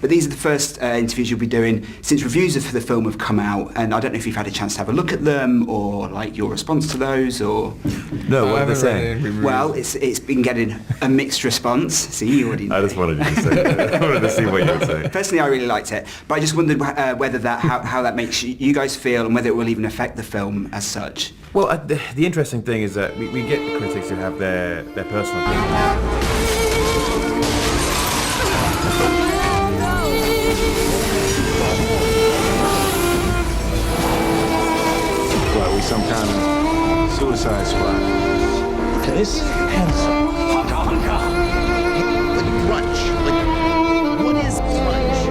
But these are the first interviews you'll be doing since reviews for the film have come out, and I don't know if you've had a chance to have a look at them or like your response to those, or... No, what are they saying? Well, it's been getting a mixed response. See, you already know. I just wanted you to say it. I wanted to see what you would say. Personally, I really liked it, but I just wondered whether how that makes you guys feel, and whether it will even affect the film as such. Well, the interesting thing is that we get the critics who have their personal opinions. What, we some kind of suicide squad? This handsome. Honka, honka. Like brunch. Like, what is brunch?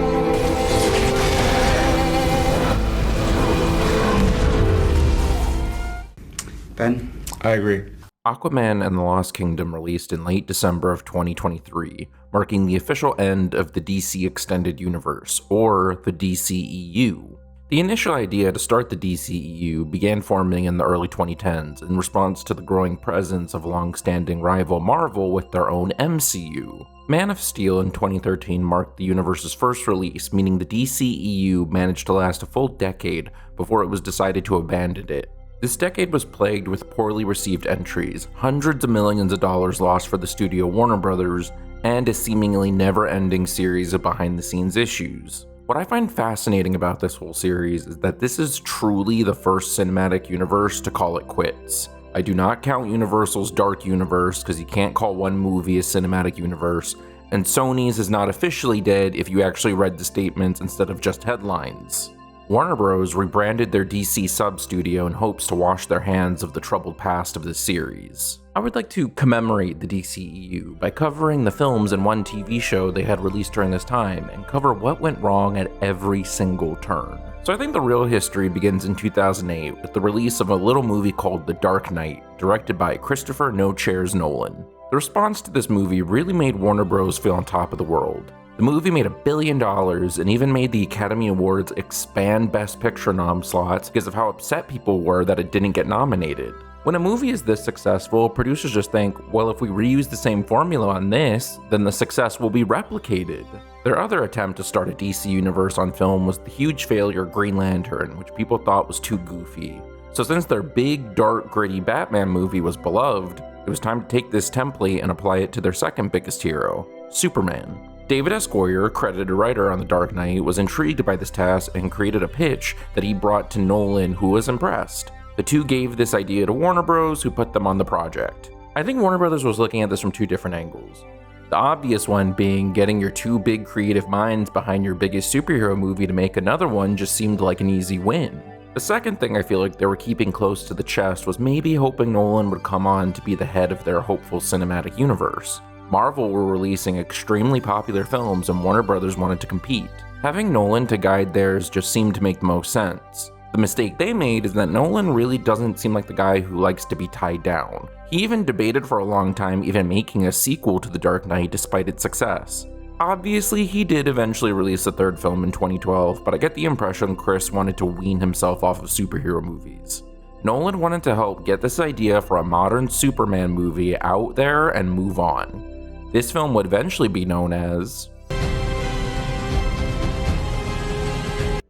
Ben? I agree. Aquaman and the Lost Kingdom released in late December of 2023, marking the official end of the DC Extended Universe, or the DCEU. The initial idea to start the DCEU began forming in the early 2010s in response to the growing presence of long-standing rival Marvel with their own MCU. Man of Steel in 2013 marked the universe's first release, meaning the DCEU managed to last a full decade before it was decided to abandon it. This decade was plagued with poorly received entries, hundreds of millions of dollars lost for the studio Warner Brothers, and a seemingly never-ending series of behind-the-scenes issues. What I find fascinating about this whole series is that this is truly the first cinematic universe to call it quits. I do not count Universal's Dark Universe because you can't call one movie a cinematic universe, and Sony's is not officially dead if you actually read the statements instead of just headlines. Warner Bros. Rebranded their DC sub-studio in hopes to wash their hands of the troubled past of this series. I would like to commemorate the DCEU by covering the films and one TV show they had released during this time, and cover what went wrong at every single turn. So I think the real history begins in 2008 with the release of a little movie called The Dark Knight, directed by Christopher No Chairs Nolan. The response to this movie really made Warner Bros. Feel on top of the world. The movie made $1 billion and even made the Academy Awards expand Best Picture nom slots because of how upset people were that it didn't get nominated. When a movie is this successful, producers just think, well, if we reuse the same formula on this, then the success will be replicated. Their other attempt to start a DC universe on film was the huge failure Green Lantern, which people thought was too goofy. So since their big, dark, gritty Batman movie was beloved, it was time to take this template and apply it to their second biggest hero, Superman. David S. Goyer, credited writer on The Dark Knight, was intrigued by this task and created a pitch that he brought to Nolan, who was impressed. The two gave this idea to Warner Bros., who put them on the project. I think Warner Bros. Was looking at this from two different angles. The obvious one being getting your two big creative minds behind your biggest superhero movie to make another one just seemed like an easy win. The second thing I feel like they were keeping close to the chest was maybe hoping Nolan would come on to be the head of their hopeful cinematic universe. Marvel were releasing extremely popular films and Warner Bros. Wanted to compete. Having Nolan to guide theirs just seemed to make the most sense. The mistake they made is that Nolan really doesn't seem like the guy who likes to be tied down. He even debated for a long time even making a sequel to The Dark Knight despite its success. Obviously, he did eventually release a third film in 2012, but I get the impression Chris wanted to wean himself off of superhero movies. Nolan wanted to help get this idea for a modern Superman movie out there and move on. This film would eventually be known as...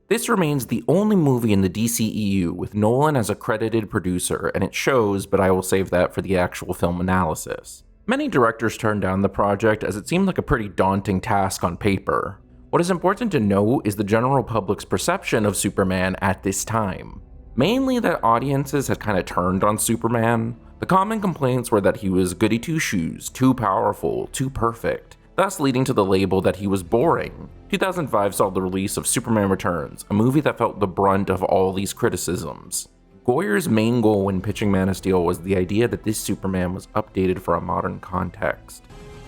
This remains the only movie in the DCEU with Nolan as a credited producer, and it shows, but I will save that for the actual film analysis. Many directors turned down the project as it seemed like a pretty daunting task on paper. What is important to note is the general public's perception of Superman at this time. Mainly that audiences had kind of turned on Superman. The common complaints were that he was goody two-shoes, too powerful, too perfect, thus leading to the label that he was boring. 2005 saw the release of Superman Returns, a movie that felt the brunt of all these criticisms. Goyer's main goal when pitching Man of Steel was the idea that this Superman was updated for a modern context.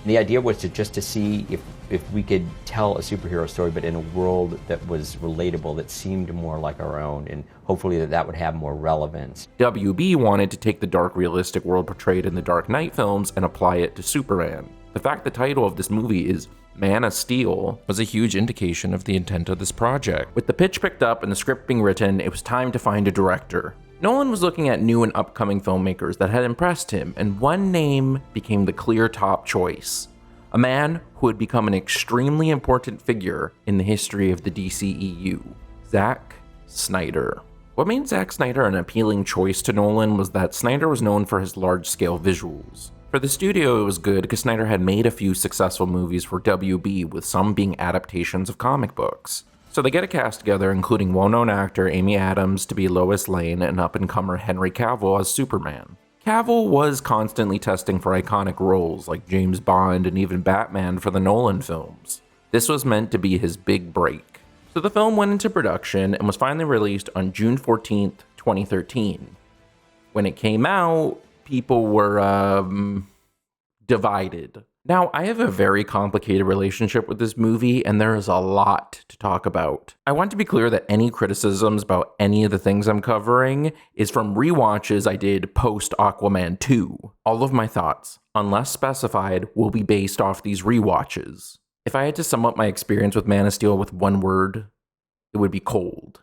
The idea was to see if we could tell a superhero story, but in a world that was relatable, that seemed more like our own, and hopefully that would have more relevance. WB wanted to take the dark, realistic world portrayed in the Dark Knight films and apply it to Superman. The fact the title of this movie is Man of Steel was a huge indication of the intent of this project. With the pitch picked up and the script being written, it was time to find a director. Nolan was looking at new and upcoming filmmakers that had impressed him, and one name became the clear top choice. a man who had become an extremely important figure in the history of the DCEU, Zack Snyder. What made Zack Snyder an appealing choice to Nolan was that Snyder was known for his large-scale visuals. For the studio, it was good because Snyder had made a few successful movies for WB, with some being adaptations of comic books. So they get a cast together, including well-known actor Amy Adams to be Lois Lane and up-and-comer Henry Cavill as Superman. Cavill was constantly testing for iconic roles like James Bond and even Batman for the Nolan films. This was meant to be his big break. So the film went into production and was finally released on June 14th, 2013. When it came out, people were divided. Now, I have a very complicated relationship with this movie, and there is a lot to talk about. I want to be clear that any criticisms about any of the things I'm covering is from rewatches I did post Aquaman 2. All of my thoughts, unless specified, will be based off these rewatches. If I had to sum up my experience with Man of Steel with one word, it would be cold.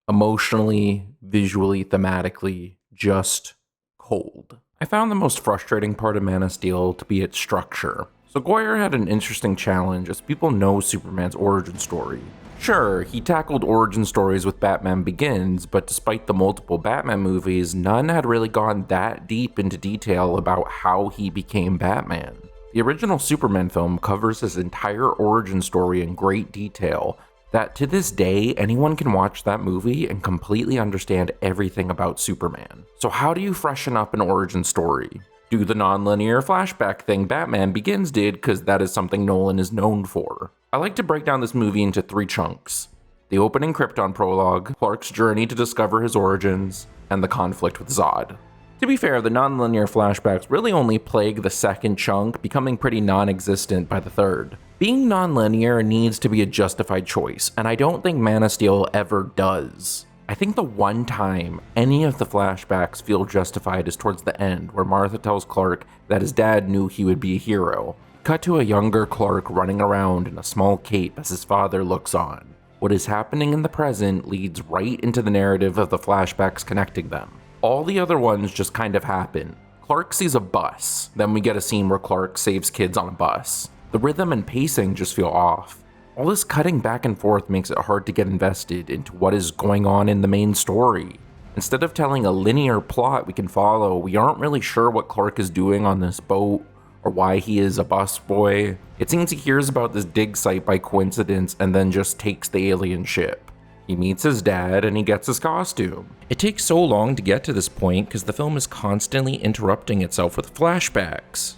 Emotionally, visually, thematically, just cold. I found the most frustrating part of Man of Steel to be its structure. So Goyer had an interesting challenge, as people know Superman's origin story. Sure, he tackled origin stories with Batman Begins, but despite the multiple Batman movies, none had really gone that deep into detail about how he became Batman. The original Superman film covers his entire origin story in great detail, that to this day, anyone can watch that movie and completely understand everything about Superman. So how do you freshen up an origin story? Do the non-linear flashback thing Batman Begins did, because that is something Nolan is known for. I like to break down this movie into 3 chunks: the opening Krypton prologue, Clark's journey to discover his origins, and the conflict with Zod. To be fair, the non-linear flashbacks really only plague the second chunk, becoming pretty non-existent by the third. Being non-linear needs to be a justified choice, and I don't think Man of Steel ever does. I think the one time any of the flashbacks feel justified is towards the end, where Martha tells Clark that his dad knew he would be a hero. Cut to a younger Clark running around in a small cape as his father looks on. What is happening in the present leads right into the narrative of the flashbacks connecting them. All the other ones just kind of happen. Clark sees a bus, then we get a scene where Clark saves kids on a bus. The rhythm and pacing just feel off. All this cutting back and forth makes it hard to get invested into what is going on in the main story. Instead of telling a linear plot we can follow, we aren't really sure what Clark is doing on this boat, or why he is a busboy. It seems he hears about this dig site by coincidence and then just takes the alien ship. He meets his dad and he gets his costume. It takes so long to get to this point because the film is constantly interrupting itself with flashbacks.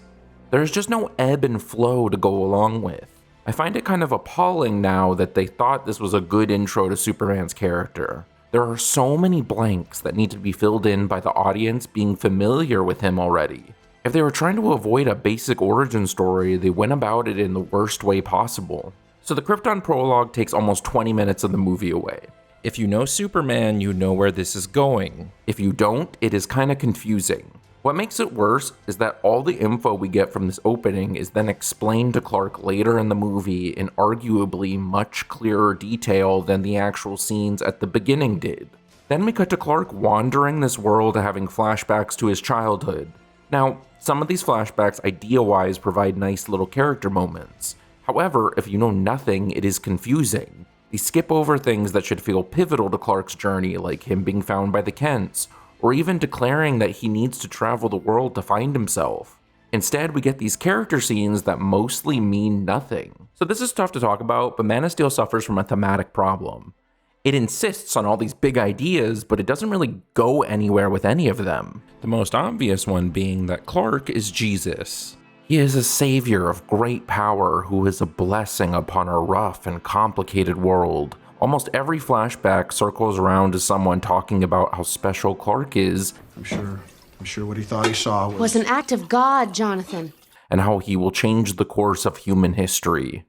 There's just no ebb and flow to go along with. I find it kind of appalling now that they thought this was a good intro to Superman's character. There are so many blanks that need to be filled in by the audience being familiar with him already. If they were trying to avoid a basic origin story, they went about it in the worst way possible. So the Krypton prologue takes almost 20 minutes of the movie away. If you know Superman, you know where this is going. If you don't, it is kind of confusing. What makes it worse is that all the info we get from this opening is then explained to Clark later in the movie in arguably much clearer detail than the actual scenes at the beginning did. Then we cut to Clark wandering this world having flashbacks to his childhood. Now, some of these flashbacks idea-wise provide nice little character moments. However, if you know nothing, it is confusing. They skip over things that should feel pivotal to Clark's journey, like him being found by the Kents, or even declaring that he needs to travel the world to find himself. Instead, we get these character scenes that mostly mean nothing. So this is tough to talk about, but Man of Steel suffers from a thematic problem. It insists on all these big ideas, but it doesn't really go anywhere with any of them. The most obvious one being that Clark is Jesus. He is a savior of great power who is a blessing upon a rough and complicated world. Almost every flashback circles around to someone talking about how special Clark is. I'm sure what he thought he saw was an act of God, Jonathan. And how he will change the course of human history.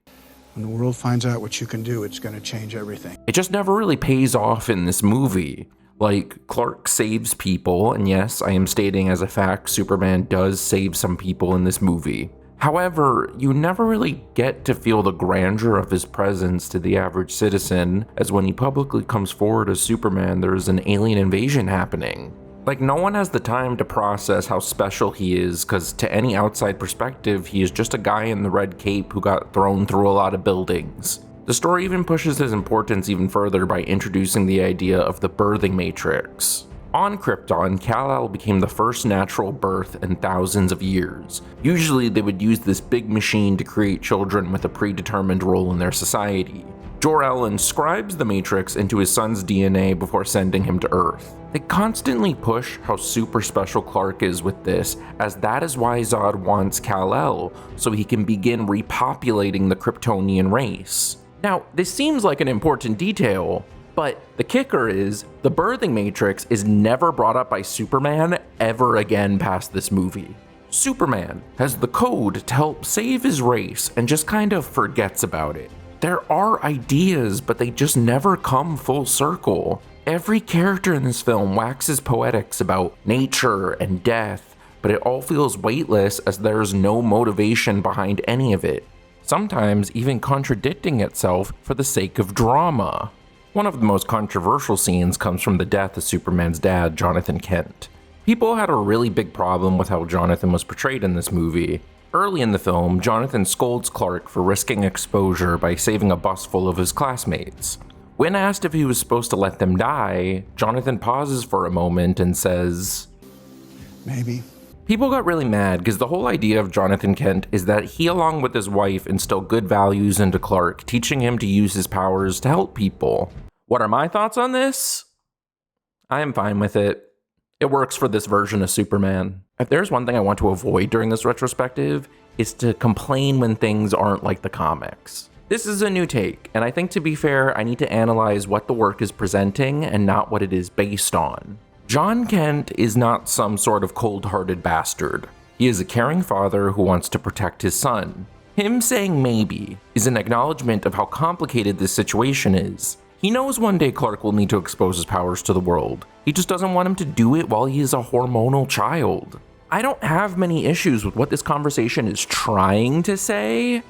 When the world finds out what you can do, it's going to change everything. It just never really pays off in this movie. Like, Clark saves people, and yes, I am stating as a fact, Superman does save some people in this movie. However, you never really get to feel the grandeur of his presence to the average citizen, as when he publicly comes forward as Superman, there is an alien invasion happening. Like, no one has the time to process how special he is, because to any outside perspective, he is just a guy in the red cape who got thrown through a lot of buildings. The story even pushes his importance even further by introducing the idea of the birthing matrix. On Krypton, Kal-El became the first natural birth in thousands of years. Usually they would use this big machine to create children with a predetermined role in their society. Jor-El inscribes the Matrix into his son's DNA before sending him to Earth. They constantly push how super special Clark is with this, as that is why Zod wants Kal-El, so he can begin repopulating the Kryptonian race. Now, this seems like an important detail, but the kicker is, the birthing matrix is never brought up by Superman ever again past this movie. Superman has the code to help save his race and just kind of forgets about it. There are ideas, but they just never come full circle. Every character in this film waxes poetics about nature and death, but it all feels weightless as there's no motivation behind any of it. Sometimes even contradicting itself for the sake of drama. One of the most controversial scenes comes from the death of Superman's dad, Jonathan Kent. People had a really big problem with how Jonathan was portrayed in this movie. Early in the film, Jonathan scolds Clark for risking exposure by saving a bus full of his classmates. When asked if he was supposed to let them die, Jonathan pauses for a moment and says, Maybe. People got really mad because the whole idea of Jonathan Kent is that he, along with his wife, instill good values into Clark, teaching him to use his powers to help people. What are my thoughts on this? I am fine with it. It works for this version of Superman. If there's one thing I want to avoid during this retrospective, is to complain when things aren't like the comics. This is a new take, and I think, to be fair, I need to analyze what the work is presenting and not what it is based on. John Kent is not some sort of cold-hearted bastard. He is a caring father who wants to protect his son. Him saying maybe is an acknowledgement of how complicated this situation is. He knows one day Clark will need to expose his powers to the world. He just doesn't want him to do it while he is a hormonal child. I don't have many issues with what this conversation is trying to say.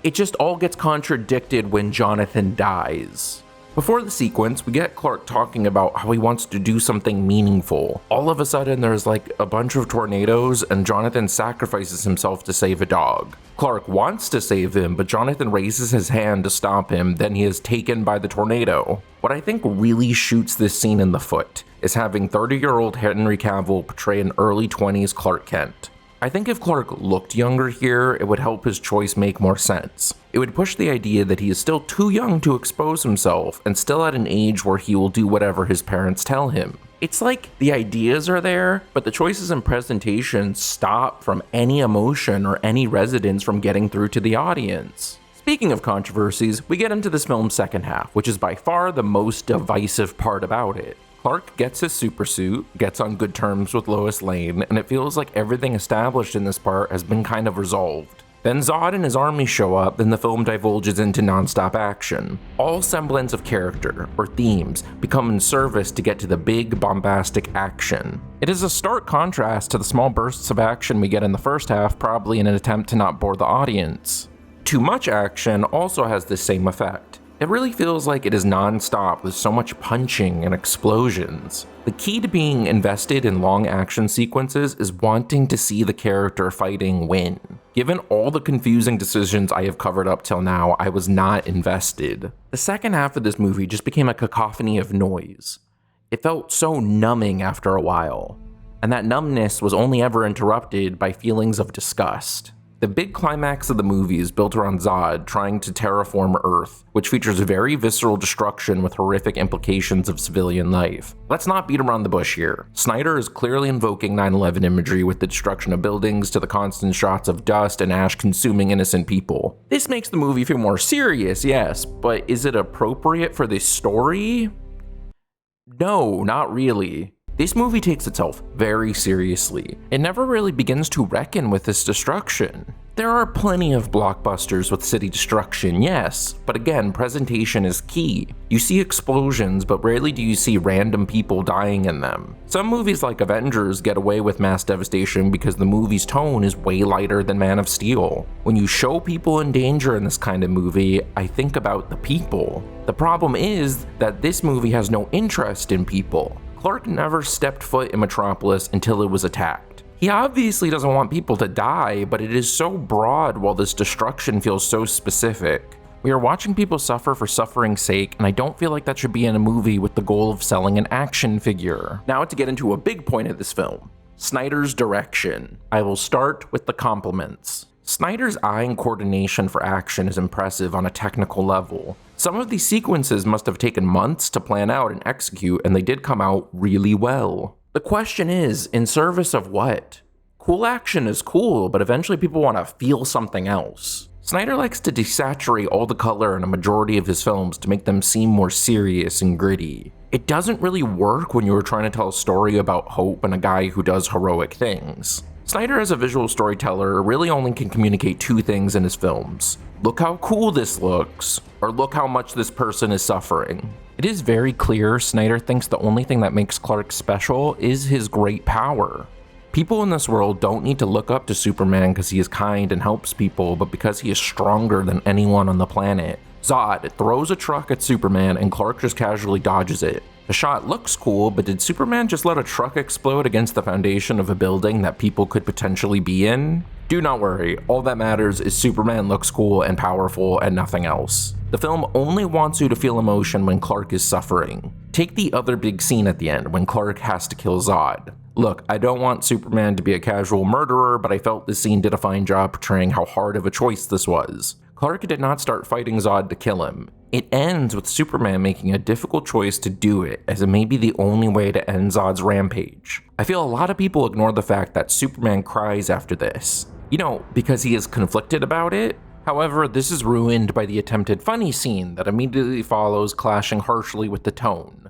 It just all gets contradicted when Jonathan dies. Before the sequence, we get Clark talking about how he wants to do something meaningful. All of a sudden, there's like a bunch of tornadoes and Jonathan sacrifices himself to save a dog. Clark wants to save him, but Jonathan raises his hand to stop him, then he is taken by the tornado. What I think really shoots this scene in the foot is having 30-year-old Henry Cavill portray an early 20s Clark Kent. I think if Clark looked younger here, it would help his choice make more sense. It would push the idea that he is still too young to expose himself and still at an age where he will do whatever his parents tell him. It's like the ideas are there, but the choices and presentation stop from any emotion or any resonance from getting through to the audience. Speaking of controversies, we get into this film's second half, which is by far the most divisive part about it. Clark gets his supersuit, gets on good terms with Lois Lane, and it feels like everything established in this part has been kind of resolved. Then Zod and his army show up, and the film divulges into non-stop action. All semblance of character, or themes, become in service to get to the big, bombastic action. It is a stark contrast to the small bursts of action we get in the first half, probably in an attempt to not bore the audience. Too much action also has the same effect. It really feels like it is non-stop with so much punching and explosions. The key to being invested in long action sequences is wanting to see the character fighting win. Given all the confusing decisions I have covered up till now, I was not invested. The second half of this movie just became a cacophony of noise. It felt so numbing after a while, and that numbness was only ever interrupted by feelings of disgust. The big climax of the movie is built around Zod trying to terraform Earth, which features very visceral destruction with horrific implications of civilian life. Let's not beat around the bush here. Snyder is clearly invoking 9/11 imagery with the destruction of buildings to the constant shots of dust and ash consuming innocent people. This makes the movie feel more serious, yes, but is it appropriate for this story? No, not really. This movie takes itself very seriously. It never really begins to reckon with this destruction. There are plenty of blockbusters with city destruction, yes, but again, presentation is key. You see explosions, but rarely do you see random people dying in them. Some movies like Avengers get away with mass devastation because the movie's tone is way lighter than Man of Steel. When you show people in danger in this kind of movie, I think about the people. The problem is that this movie has no interest in people. Clark never stepped foot in Metropolis until it was attacked. He obviously doesn't want people to die, but it is so broad while this destruction feels so specific. We are watching people suffer for suffering's sake, and I don't feel like that should be in a movie with the goal of selling an action figure. Now to get into a big point of this film, Snyder's direction. I will start with the compliments. Snyder's eye and coordination for action is impressive on a technical level. Some of these sequences must have taken months to plan out and execute, and they did come out really well. The question is, in service of what? Cool action is cool, but eventually people want to feel something else. Snyder likes to desaturate all the color in a majority of his films to make them seem more serious and gritty. It doesn't really work when you are trying to tell a story about hope and a guy who does heroic things. Snyder as a visual storyteller really only can communicate two things in his films. Look how cool this looks, or look how much this person is suffering. It is very clear Snyder thinks the only thing that makes Clark special is his great power. People in this world don't need to look up to Superman because he is kind and helps people, but because he is stronger than anyone on the planet. Zod throws a truck at Superman and Clark just casually dodges it. The shot looks cool, but did Superman just let a truck explode against the foundation of a building that people could potentially be in? Do not worry, all that matters is Superman looks cool and powerful and nothing else. The film only wants you to feel emotion when Clark is suffering. Take the other big scene at the end when Clark has to kill Zod. Look, I don't want Superman to be a casual murderer, but I felt this scene did a fine job portraying how hard of a choice this was. Clark did not start fighting Zod to kill him. It ends with Superman making a difficult choice to do it, as it may be the only way to end Zod's rampage. I feel a lot of people ignore the fact that Superman cries after this. You know, because he is conflicted about it. However, this is ruined by the attempted funny scene that immediately follows, clashing harshly with the tone.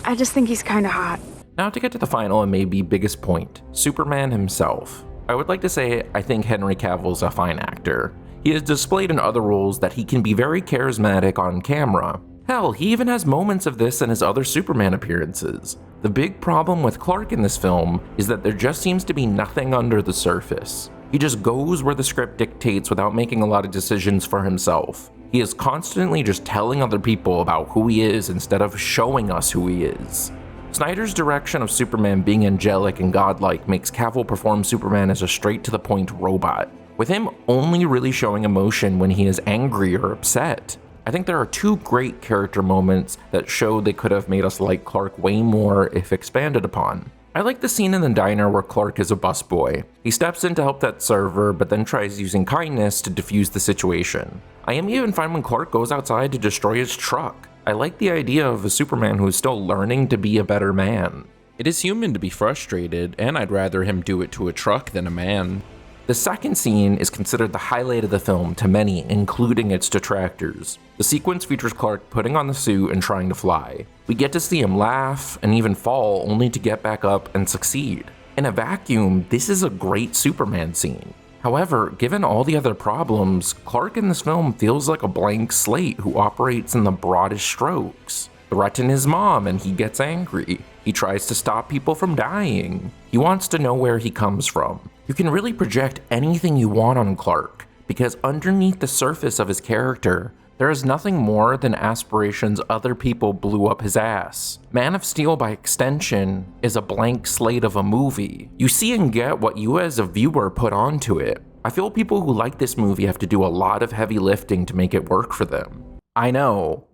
I just think he's kinda hot. Now to get to the final and maybe biggest point, Superman himself. I would like to say I think Henry Cavill's a fine actor. He has displayed in other roles that he can be very charismatic on camera. Hell, he even has moments of this in his other Superman appearances. The big problem with Clark in this film is that there just seems to be nothing under the surface. He just goes where the script dictates without making a lot of decisions for himself. He is constantly just telling other people about who he is instead of showing us who he is. Snyder's direction of Superman being angelic and godlike makes Cavill perform Superman as a straight-to-the-point robot, with him only really showing emotion when he is angry or upset. I think there are two great character moments that show they could have made us like Clark way more if expanded upon. I like the scene in the diner where Clark is a busboy. He steps in to help that server, but then tries using kindness to defuse the situation. I am even fine when Clark goes outside to destroy his truck. I like the idea of a Superman who is still learning to be a better man. It is human to be frustrated, and I'd rather him do it to a truck than a man. The second scene is considered the highlight of the film to many, including its detractors. The sequence features Clark putting on the suit and trying to fly. We get to see him laugh and even fall only to get back up and succeed. In a vacuum, this is a great Superman scene. However, given all the other problems, Clark in this film feels like a blank slate who operates in the broadest strokes. Threaten his mom and he gets angry. He tries to stop people from dying. He wants to know where he comes from. You can really project anything you want on Clark, because underneath the surface of his character, there is nothing more than aspirations other people blew up his ass. Man of Steel, by extension, is a blank slate of a movie. You see and get what you as a viewer put onto it. I feel people who like this movie have to do a lot of heavy lifting to make it work for them. I know.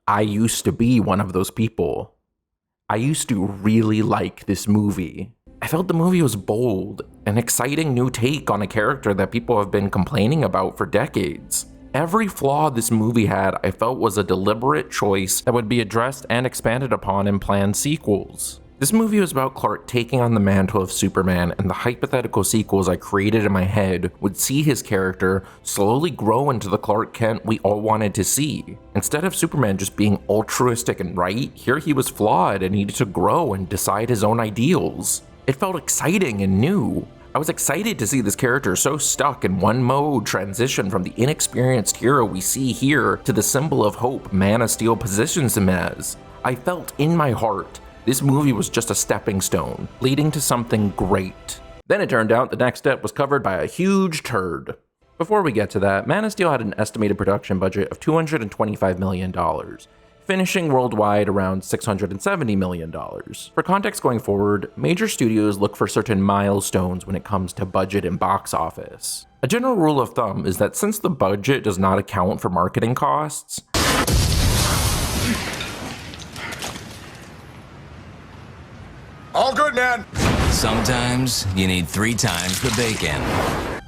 I used to be one of those people. I used to really like this movie. I felt the movie was bold, an exciting new take on a character that people have been complaining about for decades. Every flaw this movie had, I felt was a deliberate choice that would be addressed and expanded upon in planned sequels. This movie was about Clark taking on the mantle of Superman, and the hypothetical sequels I created in my head would see his character slowly grow into the Clark Kent we all wanted to see. Instead of Superman just being altruistic and right, here he was flawed and needed to grow and decide his own ideals. It felt exciting and new. I was excited to see this character so stuck in one mode transition from the inexperienced hero we see here to the symbol of hope Man of Steel positions him as. I felt in my heart this movie was just a stepping stone, leading to something great. Then it turned out the next step was covered by a huge turd. Before we get to that, Man of Steel had an estimated production budget of $225 million, finishing worldwide around $670 million. For context going forward, major studios look for certain milestones when it comes to budget and box office. A general rule of thumb is that since the budget does not account for marketing costs, All good, man. Sometimes you need 3 times the bacon.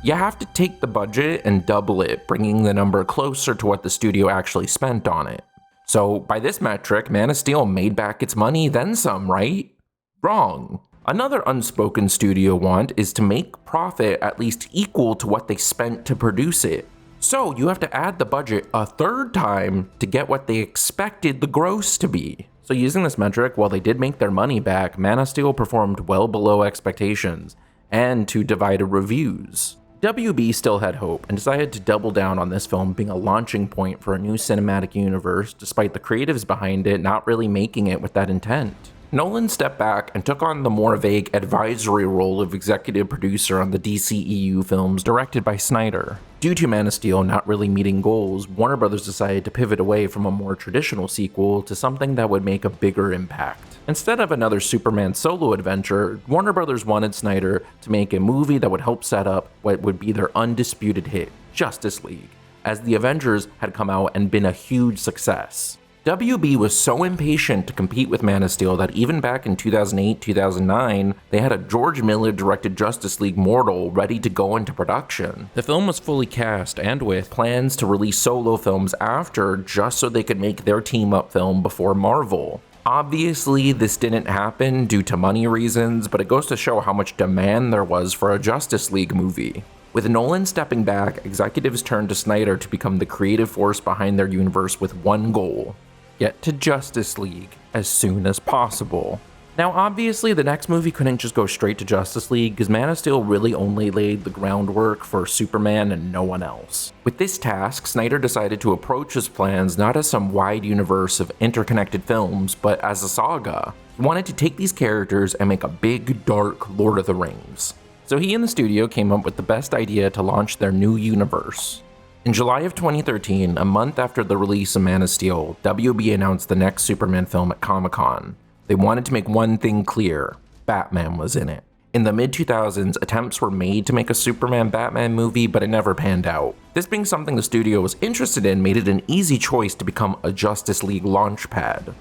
you have to take the budget and double it, bringing the number closer to what the studio actually spent on it. So by this metric, Man of Steel made back its money, then some, right? Wrong. Another unspoken studio want is to make profit at least equal to what they spent to produce it. So you have to add the budget a third time to get what they expected the gross to be. So using this metric, while they did make their money back, Man of Steel performed well below expectations and to divided reviews. WB still had hope and decided to double down on this film being a launching point for a new cinematic universe, despite the creatives behind it not really making it with that intent. Nolan stepped back and took on the more vague advisory role of executive producer on the DCEU films directed by Snyder. Due to Man of Steel not really meeting goals, Warner Bros. Decided to pivot away from a more traditional sequel to something that would make a bigger impact. Instead of another Superman solo adventure, Warner Bros. Wanted Snyder to make a movie that would help set up what would be their undisputed hit, Justice League, as the Avengers had come out and been a huge success. WB was so impatient to compete with Man of Steel that even back in 2008-2009, they had a George Miller-directed Justice League Mortal ready to go into production. The film was fully cast and with plans to release solo films after, just so they could make their team-up film before Marvel. Obviously, this didn't happen due to money reasons, but it goes to show how much demand there was for a Justice League movie. With Nolan stepping back, executives turned to Snyder to become the creative force behind their universe with one goal: get to Justice League as soon as possible. Now obviously the next movie couldn't just go straight to Justice League because Man of Steel really only laid the groundwork for Superman and no one else. With this task, Snyder decided to approach his plans not as some wide universe of interconnected films, but as a saga. He wanted to take these characters and make a big, dark Lord of the Rings. So he and the studio came up with the best idea to launch their new universe. In July of 2013, a month after the release of Man of Steel, WB announced the next Superman film at Comic-Con. They wanted to make one thing clear: Batman was in it. In the mid-2000s, attempts were made to make a Superman-Batman movie, but it never panned out. This being something the studio was interested in made it an easy choice to become a Justice League launchpad.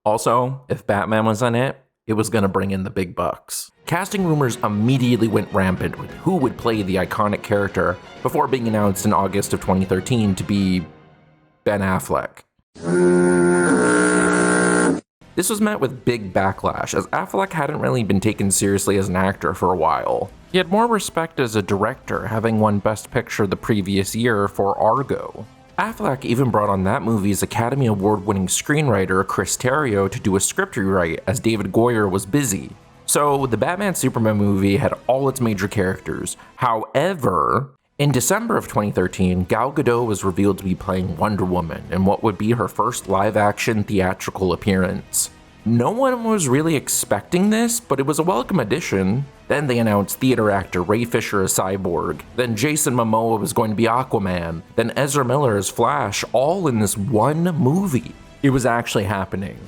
Also, if Batman was in it, it was gonna bring in the big bucks. Casting rumors immediately went rampant with who would play the iconic character, before being announced in August of 2013 to be Ben Affleck. This was met with big backlash, as Affleck hadn't really been taken seriously as an actor for a while. He had more respect as a director, having won Best Picture the previous year for Argo. Affleck even brought on that movie's Academy Award-winning screenwriter Chris Terrio to do a script rewrite, as David Goyer was busy. So the Batman-Superman movie had all its major characters. However, in December of 2013, Gal Gadot was revealed to be playing Wonder Woman in what would be her first live-action theatrical appearance. No one was really expecting this, but it was a welcome addition. Then they announced theater actor Ray Fisher as Cyborg, then Jason Momoa was going to be Aquaman, then Ezra Miller as Flash, all in this one movie. It was actually happening.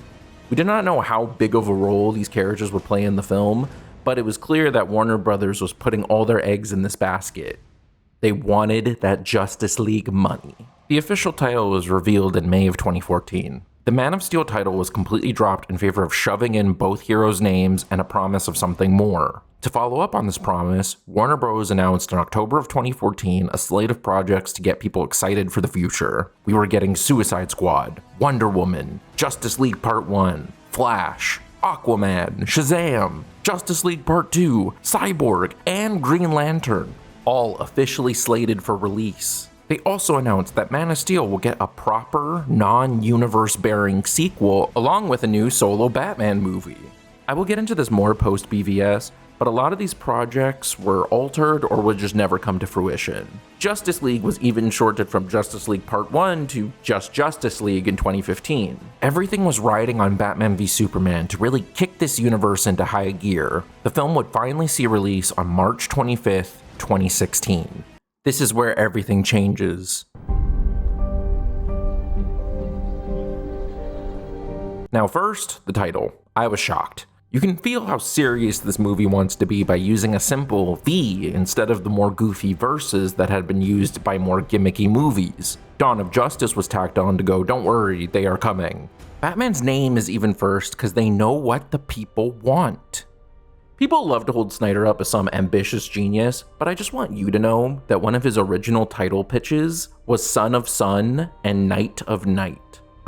We did not know how big of a role these characters would play in the film, but it was clear that Warner Bros. Was putting all their eggs in this basket. They wanted that Justice League money. The official title was revealed in May of 2014. The Man of Steel title was completely dropped in favor of shoving in both heroes' names and a promise of something more. To follow up on this promise, Warner Bros. Announced in October of 2014 a slate of projects to get people excited for the future. We were getting Suicide Squad, Wonder Woman, Justice League Part 1, Flash, Aquaman, Shazam, Justice League Part 2, Cyborg, and Green Lantern, all officially slated for release. They also announced that Man of Steel will get a proper, non-universe bearing sequel along with a new solo Batman movie. I will get into this more post-BVS, but a lot of these projects were altered or would just never come to fruition. Justice League was even shortened from Justice League Part 1 to just Justice League in 2015. Everything was riding on Batman v Superman to really kick this universe into high gear. The film would finally see release on March 25th, 2016. This is where everything changes. Now first, the title. I was shocked. You can feel how serious this movie wants to be by using a simple V instead of the more goofy verses that had been used by more gimmicky movies. Dawn of Justice was tacked on to go, don't worry, they are coming. Batman's name is even first because they know what the people want. People love to hold Snyder up as some ambitious genius, but I just want you to know that one of his original title pitches was Son of Sun and Night of Night.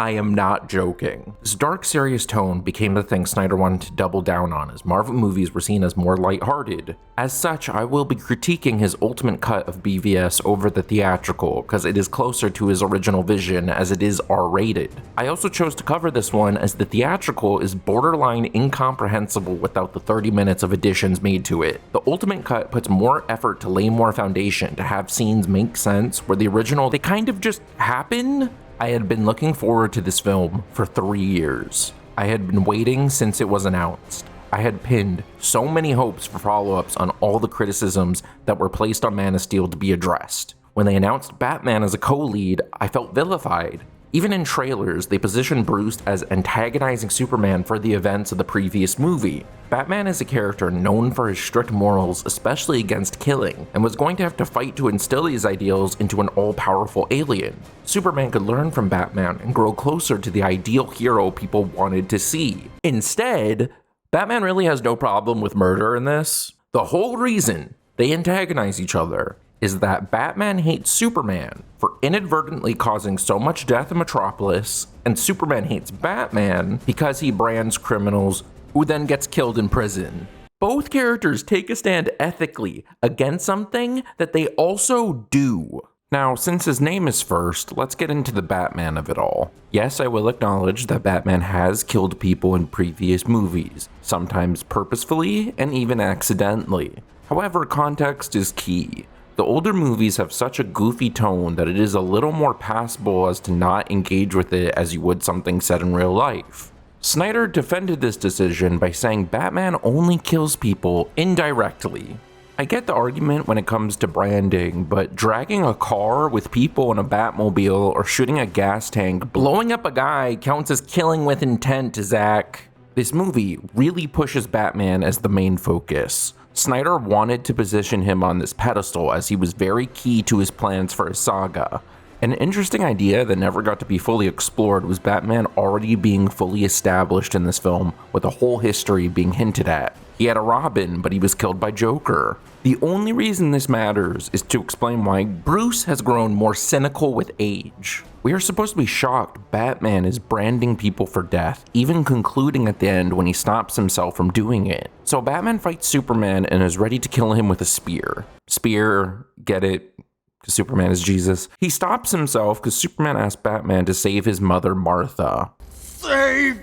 I am not joking. This dark, serious tone became the thing Snyder wanted to double down on as Marvel movies were seen as more lighthearted. As such, I will be critiquing his ultimate cut of BVS over the theatrical, because it is closer to his original vision as it is R-rated. I also chose to cover this one as the theatrical is borderline incomprehensible without the 30 minutes of additions made to it. The ultimate cut puts more effort to lay more foundation to have scenes make sense, where the original, they kind of just happen. I had been looking forward to this film for 3 years. I had been waiting since it was announced. I had pinned so many hopes for follow-ups on all the criticisms that were placed on Man of Steel to be addressed. When they announced Batman as a co-lead, I felt vilified. Even in trailers, they positioned Bruce as antagonizing Superman for the events of the previous movie. Batman is a character known for his strict morals, especially against killing, and was going to have to fight to instill these ideals into an all-powerful alien. Superman could learn from Batman and grow closer to the ideal hero people wanted to see. Instead, Batman really has no problem with murder in this. The whole reason they antagonize each other is that Batman hates Superman for inadvertently causing so much death in Metropolis, and Superman hates Batman because he brands criminals who then gets killed in prison. Both characters take a stand ethically against something that they also do. Now, since his name is first, let's get into the Batman of it all. Yes, I will acknowledge that Batman has killed people in previous movies, sometimes purposefully and even accidentally. However, context is key. The older movies have such a goofy tone that it is a little more passable as to not engage with it as you would something set in real life. Snyder defended this decision by saying Batman only kills people indirectly. I get the argument when it comes to branding, but dragging a car with people in a Batmobile or shooting a gas tank, blowing up a guy counts as killing with intent, Zach. This movie really pushes Batman as the main focus. Snyder wanted to position him on this pedestal as he was very key to his plans for his saga. An interesting idea that never got to be fully explored was Batman already being fully established in this film, with a whole history being hinted at. He had a Robin, but he was killed by Joker. The only reason this matters is to explain why Bruce has grown more cynical with age. We are supposed to be shocked Batman is branding people for death, even concluding at the end when he stops himself from doing it. So Batman fights Superman and is ready to kill him with a spear. Spear, get it? Because Superman is Jesus. He stops himself because Superman asks Batman to save his mother, Martha. Save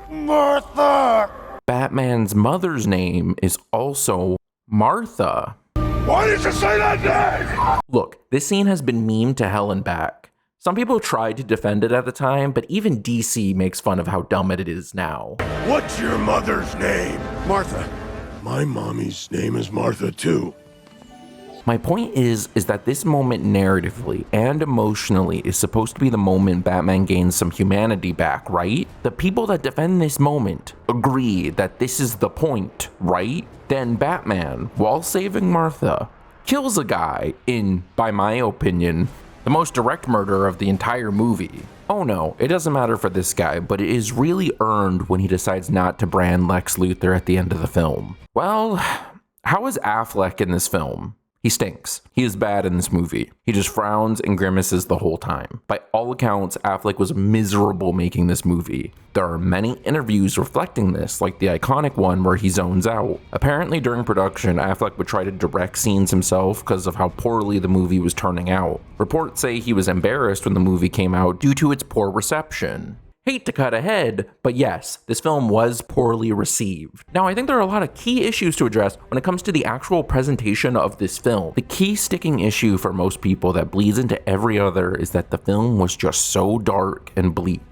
Martha! Batman's mother's name is also Martha. Why did you say that name? Look, this scene has been memed to hell and back. Some people tried to defend it at the time, but even DC makes fun of how dumb it is now. What's your mother's name? Martha. My mommy's name is Martha, too. My point is that this moment narratively and emotionally is supposed to be the moment Batman gains some humanity back, right? The people that defend this moment agree that this is the point, right? Then Batman, while saving Martha, kills a guy in, by my opinion, the most direct murder of the entire movie. Oh no, it doesn't matter for this guy, but it is really earned when he decides not to brand Lex Luthor at the end of the film. Well, how is Affleck in this film? He stinks. He is bad in this movie. He just frowns and grimaces the whole time. By all accounts, Affleck was miserable making this movie. There are many interviews reflecting this, like the iconic one where he zones out. Apparently during production, Affleck would try to direct scenes himself because of how poorly the movie was turning out. Reports say he was embarrassed when the movie came out due to its poor reception. Hate to cut ahead, but yes, this film was poorly received. Now, I think there are a lot of key issues to address when it comes to the actual presentation of this film. The key sticking issue for most people that bleeds into every other is that the film was just so dark and bleak.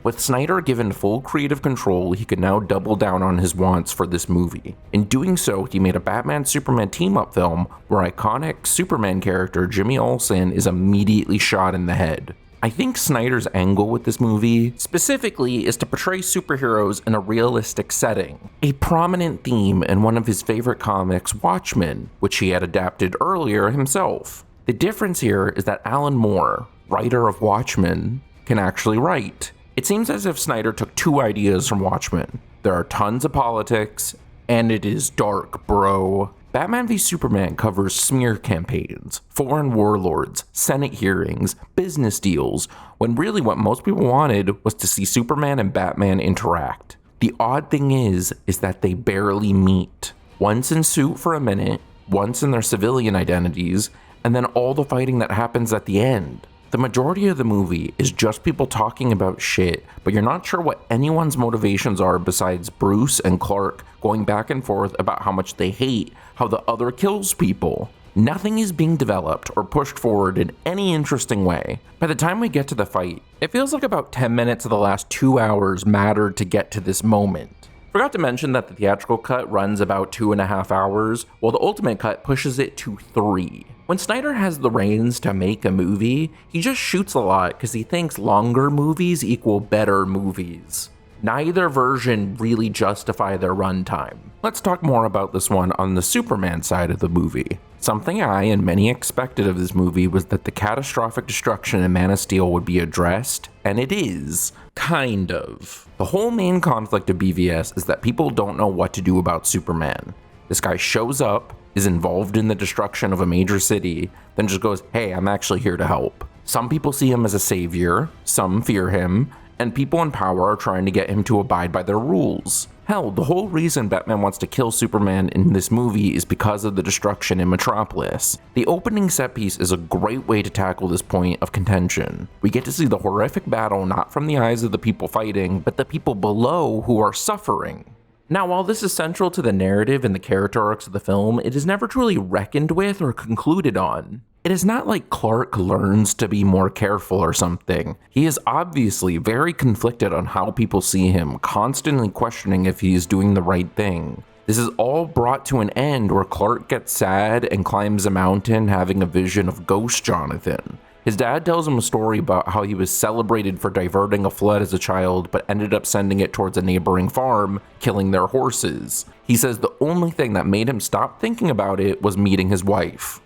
With Snyder given full creative control, he could now double down on his wants for this movie. In doing so, he made a Batman-Superman team-up film where iconic Superman character Jimmy Olsen is immediately shot in the head. I think Snyder's angle with this movie, specifically, is to portray superheroes in a realistic setting. A prominent theme in one of his favorite comics, Watchmen, which he had adapted earlier himself. The difference here is that Alan Moore, writer of Watchmen, can actually write. It seems as if Snyder took two ideas from Watchmen. There are tons of politics, and it is dark, bro. Batman v Superman covers smear campaigns, foreign warlords, Senate hearings, business deals, when really what most people wanted was to see Superman and Batman interact. The odd thing is that they barely meet. Once in suit for a minute, once in their civilian identities, and then all the fighting that happens at the end. The majority of the movie is just people talking about shit, but you're not sure what anyone's motivations are besides Bruce and Clark going back and forth about how much they hate how the other kills people. Nothing is being developed or pushed forward in any interesting way. By the time we get to the fight, it feels like about 10 minutes of the last 2 hours mattered to get to this moment. Forgot to mention that the theatrical cut runs about 2.5 hours, while the ultimate cut pushes it to 3. When Snyder has the reins to make a movie, he just shoots a lot because he thinks longer movies equal better movies. Neither version really justify their runtime. Let's talk more about this one on the Superman side of the movie. Something I and many expected of this movie was that the catastrophic destruction in Man of Steel would be addressed, and it is. Kind of. The whole main conflict of BVS is that people don't know what to do about Superman. This guy shows up, is involved in the destruction of a major city, then just goes, hey, I'm actually here to help. Some people see him as a savior, some fear him, and people in power are trying to get him to abide by their rules. Hell, the whole reason Batman wants to kill Superman in this movie is because of the destruction in Metropolis. The opening set piece is a great way to tackle this point of contention. We get to see the horrific battle not from the eyes of the people fighting, but the people below who are suffering. Now, while this is central to the narrative and the character arcs of the film, it is never truly reckoned with or concluded on. It is not like Clark learns to be more careful or something. He is obviously very conflicted on how people see him, constantly questioning if he is doing the right thing. This is all brought to an end where Clark gets sad and climbs a mountain having a vision of Ghost Jonathan. His dad tells him a story about how he was celebrated for diverting a flood as a child, but ended up sending it towards a neighboring farm, killing their horses. He says the only thing that made him stop thinking about it was meeting his wife.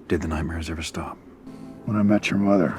Did the nightmares ever stop? When I met your mother.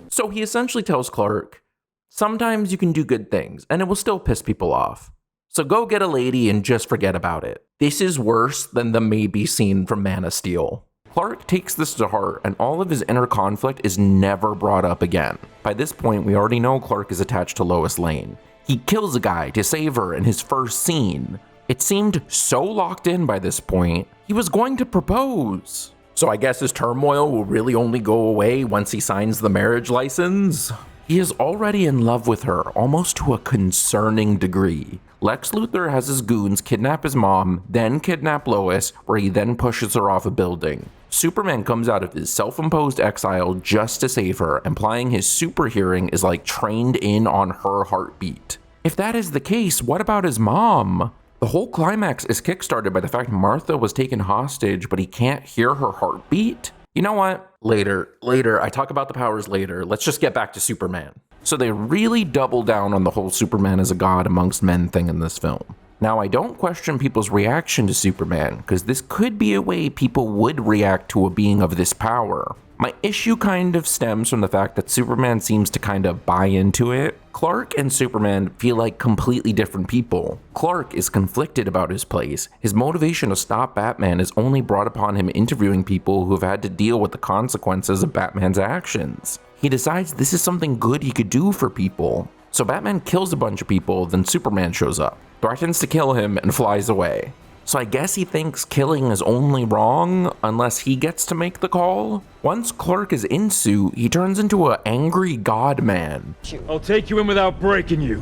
So he essentially tells Clark, sometimes you can do good things, and it will still piss people off. So go get a lady and just forget about it. This is worse than the maybe scene from Man of Steel. Clark takes this to heart, and all of his inner conflict is never brought up again. By this point, we already know Clark is attached to Lois Lane. He kills a guy to save her in his first scene. It seemed so locked in by this point, he was going to propose. So I guess his turmoil will really only go away once he signs the marriage license? He is already in love with her, almost to a concerning degree. Lex Luthor has his goons kidnap his mom, then kidnap Lois, where he then pushes her off a building. Superman comes out of his self-imposed exile just to save her, implying his super hearing is like trained in on her heartbeat. If that is the case, what about his mom? The whole climax is kickstarted by the fact Martha was taken hostage, but he can't hear her heartbeat? You know what? Later, I talk about the powers later. Let's just get back to Superman. So they really double down on the whole Superman as a god amongst men thing in this film. Now, I don't question people's reaction to Superman, because this could be a way people would react to a being of this power. My issue kind of stems from the fact that Superman seems to kind of buy into it. Clark and Superman feel like completely different people. Clark is conflicted about his place. His motivation to stop Batman is only brought upon him interviewing people who have had to deal with the consequences of Batman's actions. He decides this is something good he could do for people. So Batman kills a bunch of people, then Superman shows up, threatens to kill him, and flies away. So I guess he thinks killing is only wrong unless he gets to make the call. Once Clark is in suit, he turns into an angry god man. I'll take you in without breaking you,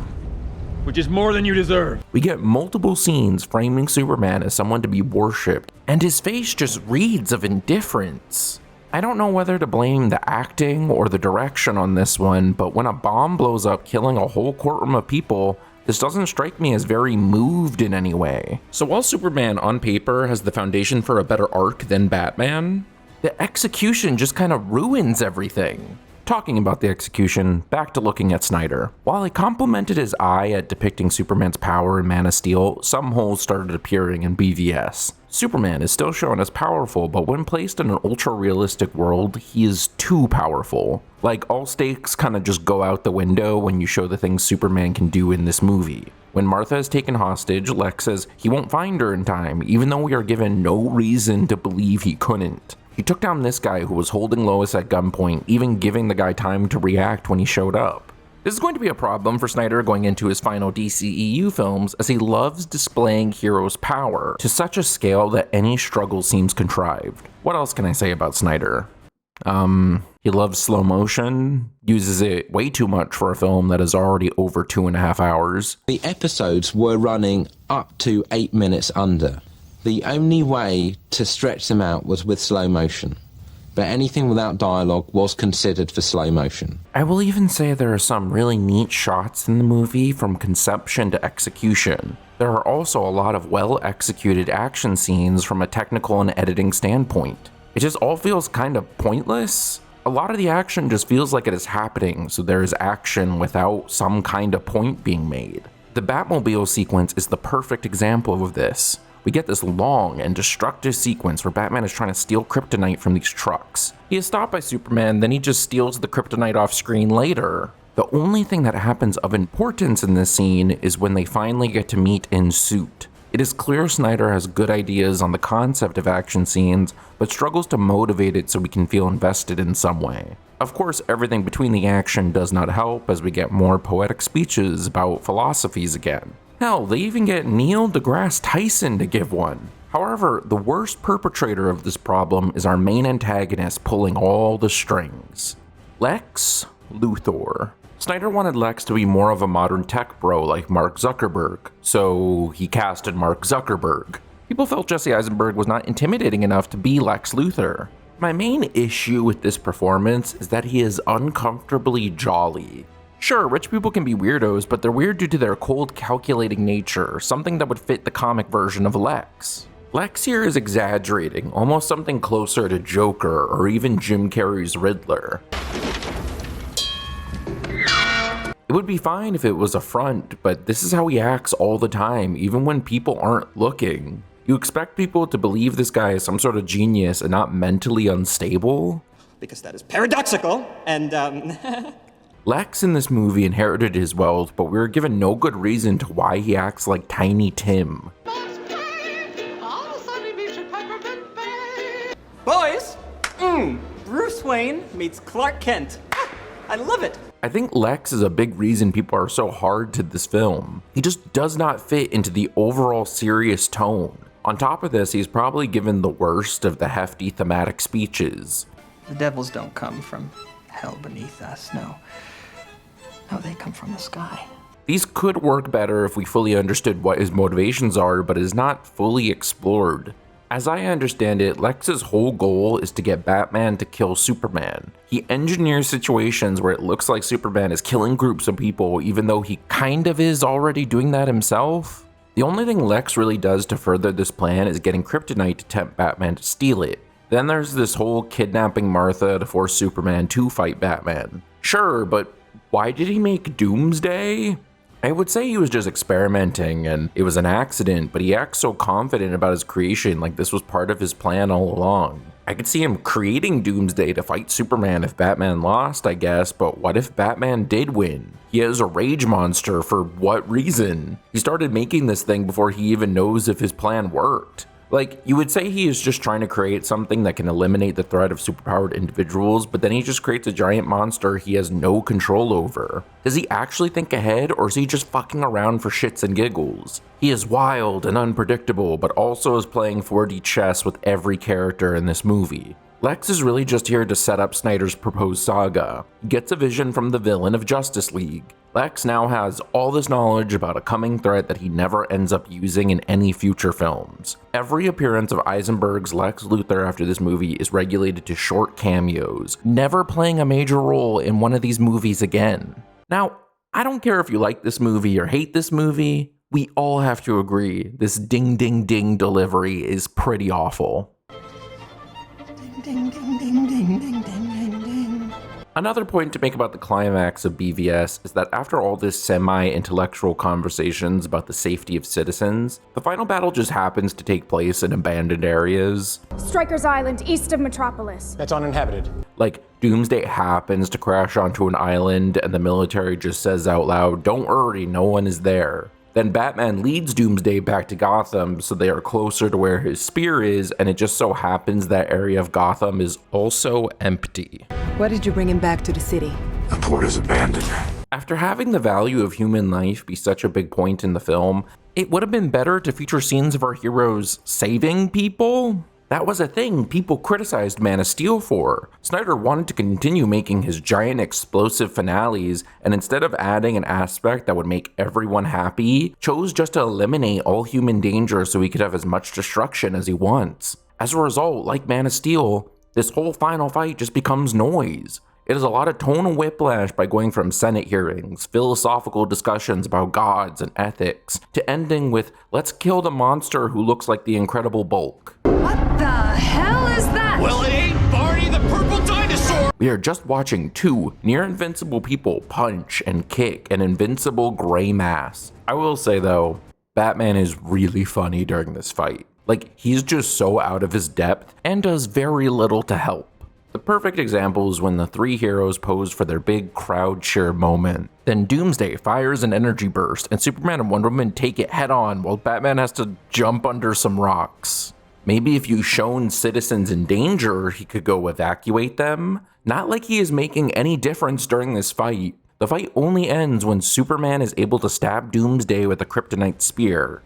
which is more than you deserve. We get multiple scenes framing Superman as someone to be worshipped, and his face just reads of indifference. I don't know whether to blame the acting or the direction on this one, but when a bomb blows up killing a whole courtroom of people, this doesn't strike me as very moved in any way. So while Superman on paper has the foundation for a better arc than Batman, the execution just kind of ruins everything. Talking about the execution, back to looking at Snyder. While he complimented his eye at depicting Superman's power in Man of Steel, some holes started appearing in BVS. Superman is still shown as powerful, but when placed in an ultra-realistic world, he is too powerful. Like, all stakes kind of just go out the window when you show the things Superman can do in this movie. When Martha is taken hostage, Lex says he won't find her in time, even though we are given no reason to believe he couldn't. He took down this guy who was holding Lois at gunpoint, even giving the guy time to react when he showed up. This is going to be a problem for Snyder going into his final DCEU films, as he loves displaying heroes' power to such a scale that any struggle seems contrived. What else can I say about Snyder? He loves slow motion, uses it way too much for a film that is already over 2.5 hours. The episodes were running up to 8 minutes under. The only way to stretch them out was with slow motion, but anything without dialogue was considered for slow motion. I will even say there are some really neat shots in the movie from conception to execution. There are also a lot of well-executed action scenes from a technical and editing standpoint. It just all feels kind of pointless. A lot of the action just feels like it is happening, so there is action without some kind of point being made. The Batmobile sequence is the perfect example of this. We get this long and destructive sequence where Batman is trying to steal kryptonite from these trucks. He is stopped by Superman, then he just steals the kryptonite off screen later. The only thing that happens of importance in this scene is when they finally get to meet in suit. It is clear Snyder has good ideas on the concept of action scenes, but struggles to motivate it so we can feel invested in some way. Of course, everything between the action does not help as we get more poetic speeches about philosophies again. Hell, they even get Neil deGrasse Tyson to give one. However, the worst perpetrator of this problem is our main antagonist pulling all the strings. Lex Luthor. Snyder wanted Lex to be more of a modern tech bro like Mark Zuckerberg, so he casted Mark Zuckerberg. People felt Jesse Eisenberg was not intimidating enough to be Lex Luthor. My main issue with this performance is that he is uncomfortably jolly. Sure, rich people can be weirdos, but they're weird due to their cold, calculating nature, something that would fit the comic version of Lex. Lex here is exaggerating, almost something closer to Joker or even Jim Carrey's Riddler. It would be fine if it was a front, but this is how he acts all the time, even when people aren't looking. You expect people to believe this guy is some sort of genius and not mentally unstable? Because that is paradoxical, and Lex in this movie inherited his wealth, but we were given no good reason to why he acts like Tiny Tim. boys, Bruce Wayne meets Clark Kent. I love it. I think Lex is a big reason people are so hard to this film. He just does not fit into the overall serious tone. On top of this, he's probably given the worst of the hefty thematic speeches. The devils don't come from hell beneath us, no. No, they come from the sky. These could work better if we fully understood what his motivations are, but is not fully explored. As I understand it, Lex's whole goal is to get Batman to kill Superman. He engineers situations where it looks like Superman is killing groups of people, even though he kind of is already doing that himself. The only thing Lex really does to further this plan is getting kryptonite to tempt Batman to steal it. Then there's this whole kidnapping Martha to force Superman to fight Batman. Sure, but why did he make Doomsday? I would say he was just experimenting and it was an accident, but he acts so confident about his creation like this was part of his plan all along. I could see him creating Doomsday to fight Superman if Batman lost, I guess, but what if Batman did win? He has a rage monster for what reason? He started making this thing before he even knows if his plan worked. Like, you would say he is just trying to create something that can eliminate the threat of superpowered individuals, but then he just creates a giant monster he has no control over. Does he actually think ahead, or is he just fucking around for shits and giggles? He is wild and unpredictable, but also is playing 4D chess with every character in this movie. Lex is really just here to set up Snyder's proposed saga. He gets a vision from the villain of Justice League. Lex now has all this knowledge about a coming threat that he never ends up using in any future films. Every appearance of Eisenberg's Lex Luthor after this movie is regulated to short cameos, never playing a major role in one of these movies again. Now, I don't care if you like this movie or hate this movie, we all have to agree this ding ding ding delivery is pretty awful. Ding, ding, ding, ding, ding, ding, ding, ding. Another point to make about the climax of BVS is that after all this semi-intellectual conversations about the safety of citizens, the final battle just happens to take place in abandoned areas. Strikers Island, east of Metropolis. That's uninhabited. Like, Doomsday happens to crash onto an island and the military just says out loud, "Don't worry, no one is there." Then Batman leads Doomsday back to Gotham so they are closer to where his spear is, and it just so happens that area of Gotham is also empty. Why did you bring him back to the city? The port is abandoned. After having the value of human life be such a big point in the film, it would have been better to feature scenes of our heroes saving people. That was a thing people criticized Man of Steel for. Snyder wanted to continue making his giant explosive finales, and instead of adding an aspect that would make everyone happy, chose just to eliminate all human danger so he could have as much destruction as he wants. As a result, like Man of Steel, this whole final fight just becomes noise. It is a lot of tonal whiplash by going from Senate hearings, philosophical discussions about gods and ethics, to ending with, let's kill the monster who looks like the Incredible Bulk. What the hell is that? Well, it ain't Barney the Purple Dinosaur! We are just watching two near-invincible people punch and kick an invincible gray mass. I will say though, Batman is really funny during this fight. Like, he's just so out of his depth and does very little to help. The perfect example is when the three heroes pose for their big crowd cheer moment. Then Doomsday fires an energy burst and Superman and Wonder Woman take it head on while Batman has to jump under some rocks. Maybe if you shown citizens in danger, he could go evacuate them. Not like he is making any difference during this fight. The fight only ends when Superman is able to stab Doomsday with a kryptonite spear.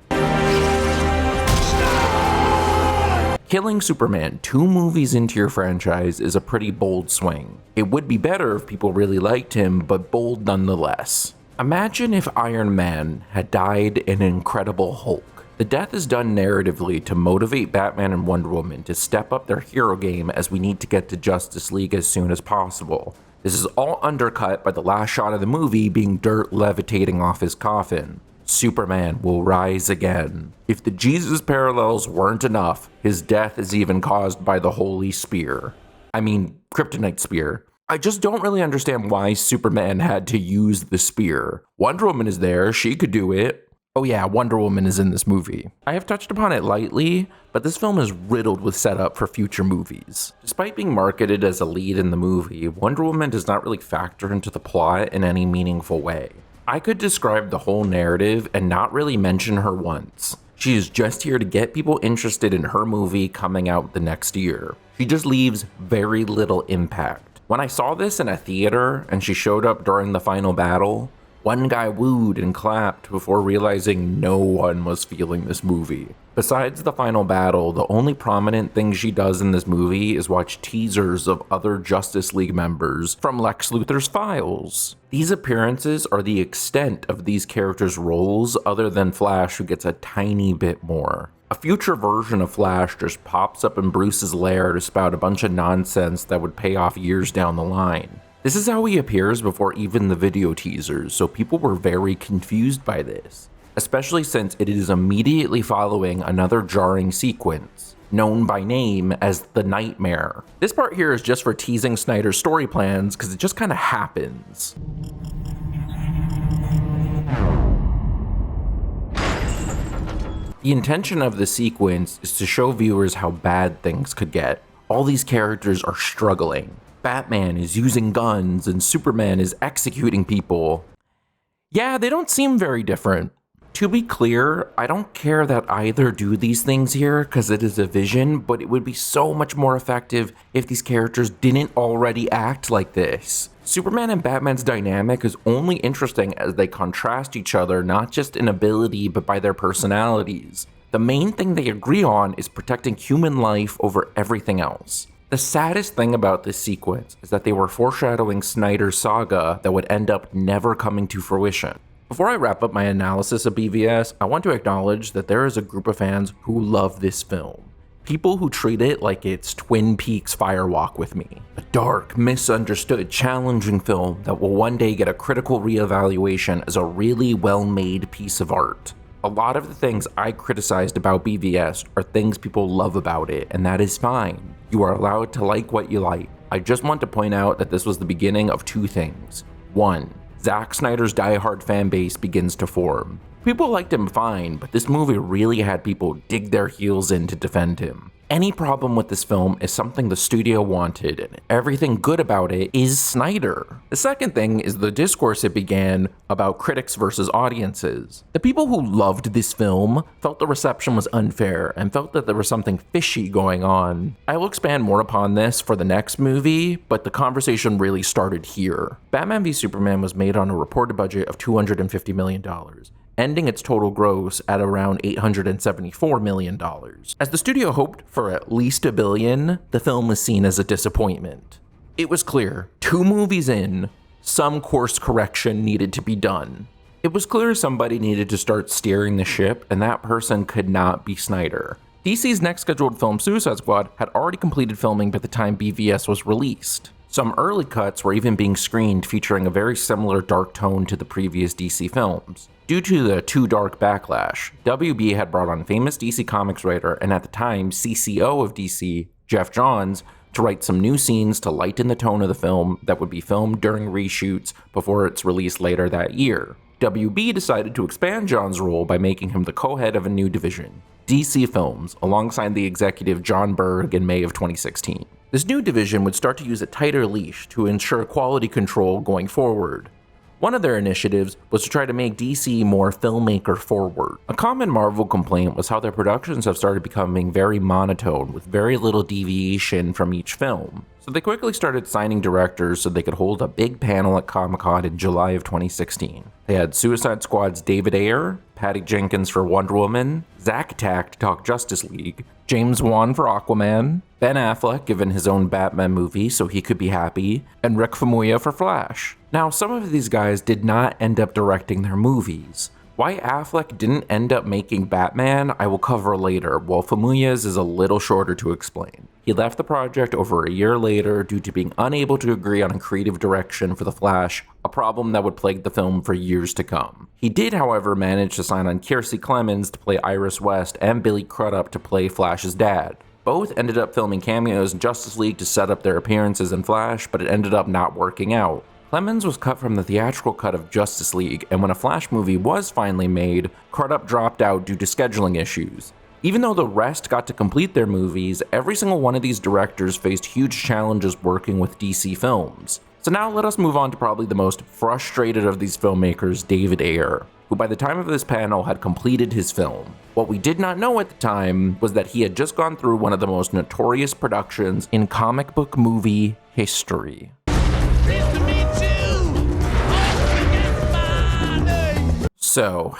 Killing Superman 2 movies into your franchise is a pretty bold swing. It would be better if people really liked him, but bold nonetheless. Imagine if Iron Man had died in Incredible Hulk. The death is done narratively to motivate Batman and Wonder Woman to step up their hero game as we need to get to Justice League as soon as possible. This is all undercut by the last shot of the movie being dirt levitating off his coffin. Superman will rise again. If the Jesus parallels weren't enough, his death is even caused by the Holy Spear. I mean, Kryptonite Spear. I just don't really understand why Superman had to use the spear. Wonder Woman is there, she could do it. Oh yeah, Wonder Woman is in this movie. I have touched upon it lightly, but this film is riddled with setup for future movies. Despite being marketed as a lead in the movie, Wonder Woman does not really factor into the plot in any meaningful way. I could describe the whole narrative and not really mention her once. She is just here to get people interested in her movie coming out the next year. She just leaves very little impact. When I saw this in a theater and she showed up during the final battle, one guy wooed and clapped before realizing no one was feeling this movie. Besides the final battle, the only prominent thing she does in this movie is watch teasers of other Justice League members from Lex Luthor's files. These appearances are the extent of these characters' roles other than Flash, who gets a tiny bit more. A future version of Flash just pops up in Bruce's lair to spout a bunch of nonsense that would pay off years down the line. This is how he appears before even the video teasers, so people were very confused by this, especially since it is immediately following another jarring sequence, known by name as The Nightmare. This part here is just for teasing Snyder's story plans, because it just kind of happens. The intention of the sequence is to show viewers how bad things could get. All these characters are struggling. Batman is using guns and Superman is executing people. Yeah, they don't seem very different. To be clear, I don't care that either do these things here because it is a vision, but it would be so much more effective if these characters didn't already act like this. Superman and Batman's dynamic is only interesting as they contrast each other not just in ability but by their personalities. The main thing they agree on is protecting human life over everything else. The saddest thing about this sequence is that they were foreshadowing Snyder's saga that would end up never coming to fruition. Before I wrap up my analysis of BVS, I want to acknowledge that there is a group of fans who love this film. People who treat it like it's Twin Peaks Firewalk with me. A dark, misunderstood, challenging film that will one day get a critical reevaluation as a really well-made piece of art. A lot of the things I criticized about BVS are things people love about it, and that is fine. You are allowed to like what you like. I just want to point out that this was the beginning of two things. One, Zack Snyder's diehard fan base begins to form. People liked him fine, but this movie really had people dig their heels in to defend him. Any problem with this film is something the studio wanted, and everything good about it is Snyder. The second thing is the discourse it began about critics versus audiences. The people who loved this film felt the reception was unfair and felt that there was something fishy going on. I will expand more upon this for the next movie, but the conversation really started here. Batman v Superman was made on a reported budget of $250 million. Ending its total gross at around $874 million. As the studio hoped for at least $1 billion, the film was seen as a disappointment. It was clear, 2 movies in, some course correction needed to be done. It was clear somebody needed to start steering the ship, and that person could not be Snyder. DC's next scheduled film, Suicide Squad, had already completed filming by the time BVS was released. Some early cuts were even being screened featuring a very similar dark tone to the previous DC films. Due to the too dark backlash, WB had brought on famous DC Comics writer and at the time CCO of DC, Jeff Johns, to write some new scenes to lighten the tone of the film that would be filmed during reshoots before its release later that year. WB decided to expand John's role by making him the co-head of a new division, DC Films, alongside the executive John Berg in May of 2016. This new division would start to use a tighter leash to ensure quality control going forward. One of their initiatives was to try to make DC more filmmaker forward. A common Marvel complaint was how their productions have started becoming very monotone with very little deviation from each film. So they quickly started signing directors so they could hold a big panel at Comic-Con in July of 2016. They had Suicide Squad's David Ayer, Patty Jenkins for Wonder Woman, Zack Attack to talk Justice League, James Wan for Aquaman, Ben Affleck given his own Batman movie so he could be happy, and Rick Famuyiwa for Flash. Now, some of these guys did not end up directing their movies. Why Affleck didn't end up making Batman, I will cover later, while Famuyiwa's is a little shorter to explain. He left the project over a year later due to being unable to agree on a creative direction for The Flash, a problem that would plague the film for years to come. He did, however, manage to sign on Kiersey Clemons to play Iris West and Billy Crudup to play Flash's dad. Both ended up filming cameos in Justice League to set up their appearances in Flash, but it ended up not working out. Clemons was cut from the theatrical cut of Justice League, and when a Flash movie was finally made, Crudup dropped out due to scheduling issues. Even though the rest got to complete their movies, every single one of these directors faced huge challenges working with DC films. So now let us move on to probably the most frustrated of these filmmakers, David Ayer, who by the time of this panel had completed his film. What we did not know at the time was that he had just gone through one of the most notorious productions in comic book movie history. So,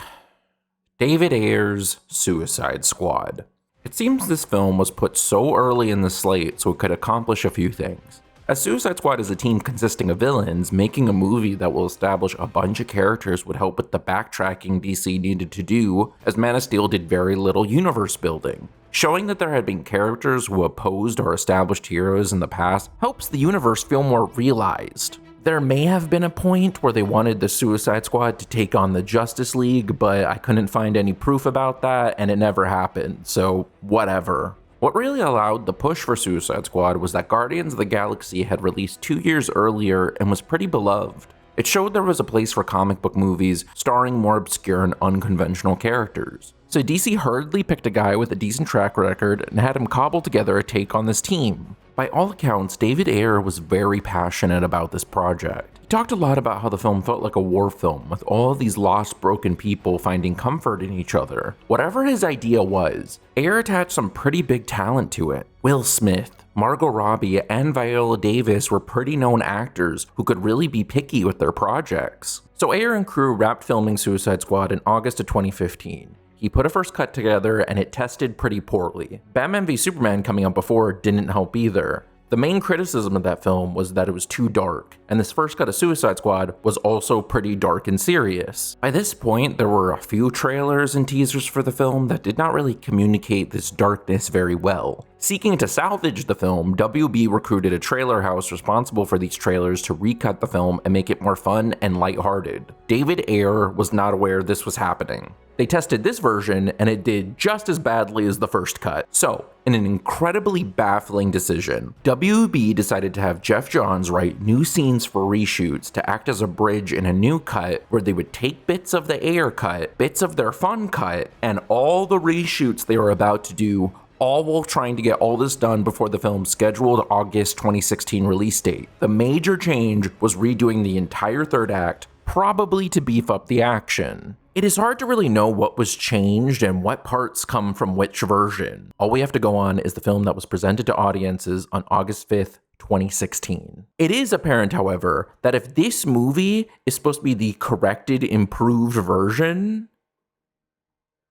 David Ayer's Suicide Squad. It seems this film was put so early in the slate so it could accomplish a few things. As Suicide Squad is a team consisting of villains, making a movie that will establish a bunch of characters would help with the backtracking DC needed to do, as Man of Steel did very little universe building. Showing that there had been characters who opposed or established heroes in the past helps the universe feel more realized. There may have been a point where they wanted the Suicide Squad to take on the Justice League, but I couldn't find any proof about that, and it never happened, so whatever. What really allowed the push for Suicide Squad was that Guardians of the Galaxy had released 2 years earlier and was pretty beloved. It showed there was a place for comic book movies starring more obscure and unconventional characters. So DC hurriedly picked a guy with a decent track record and had him cobble together a take on this team. By all accounts, David Ayer was very passionate about this project. He talked a lot about how the film felt like a war film, with all these lost, broken people finding comfort in each other. Whatever his idea was, Ayer attached some pretty big talent to it. Will Smith, Margot Robbie, and Viola Davis were pretty known actors who could really be picky with their projects. So Ayer and crew wrapped filming Suicide Squad in August of 2015. He put a first cut together and it tested pretty poorly. Batman v Superman coming out before didn't help either. The main criticism of that film was that it was too dark, and this first cut of Suicide Squad was also pretty dark and serious. By this point, there were a few trailers and teasers for the film that did not really communicate this darkness very well. Seeking to salvage the film, WB recruited a trailer house responsible for these trailers to recut the film and make it more fun and lighthearted. David Ayer was not aware this was happening. They tested this version and it did just as badly as the first cut. So, in an incredibly baffling decision, WB decided to have Jeff Johns write new scenes for reshoots to act as a bridge in a new cut where they would take bits of the Ayer cut, bits of their fun cut, and all the reshoots they were about to do, all while trying to get all this done before the film's scheduled August 2016 release date. The major change was redoing the entire third act, probably to beef up the action. It is hard to really know what was changed and what parts come from which version. All we have to go on is the film that was presented to audiences on August 5th, 2016. It is apparent, however, that if this movie is supposed to be the corrected, improved version,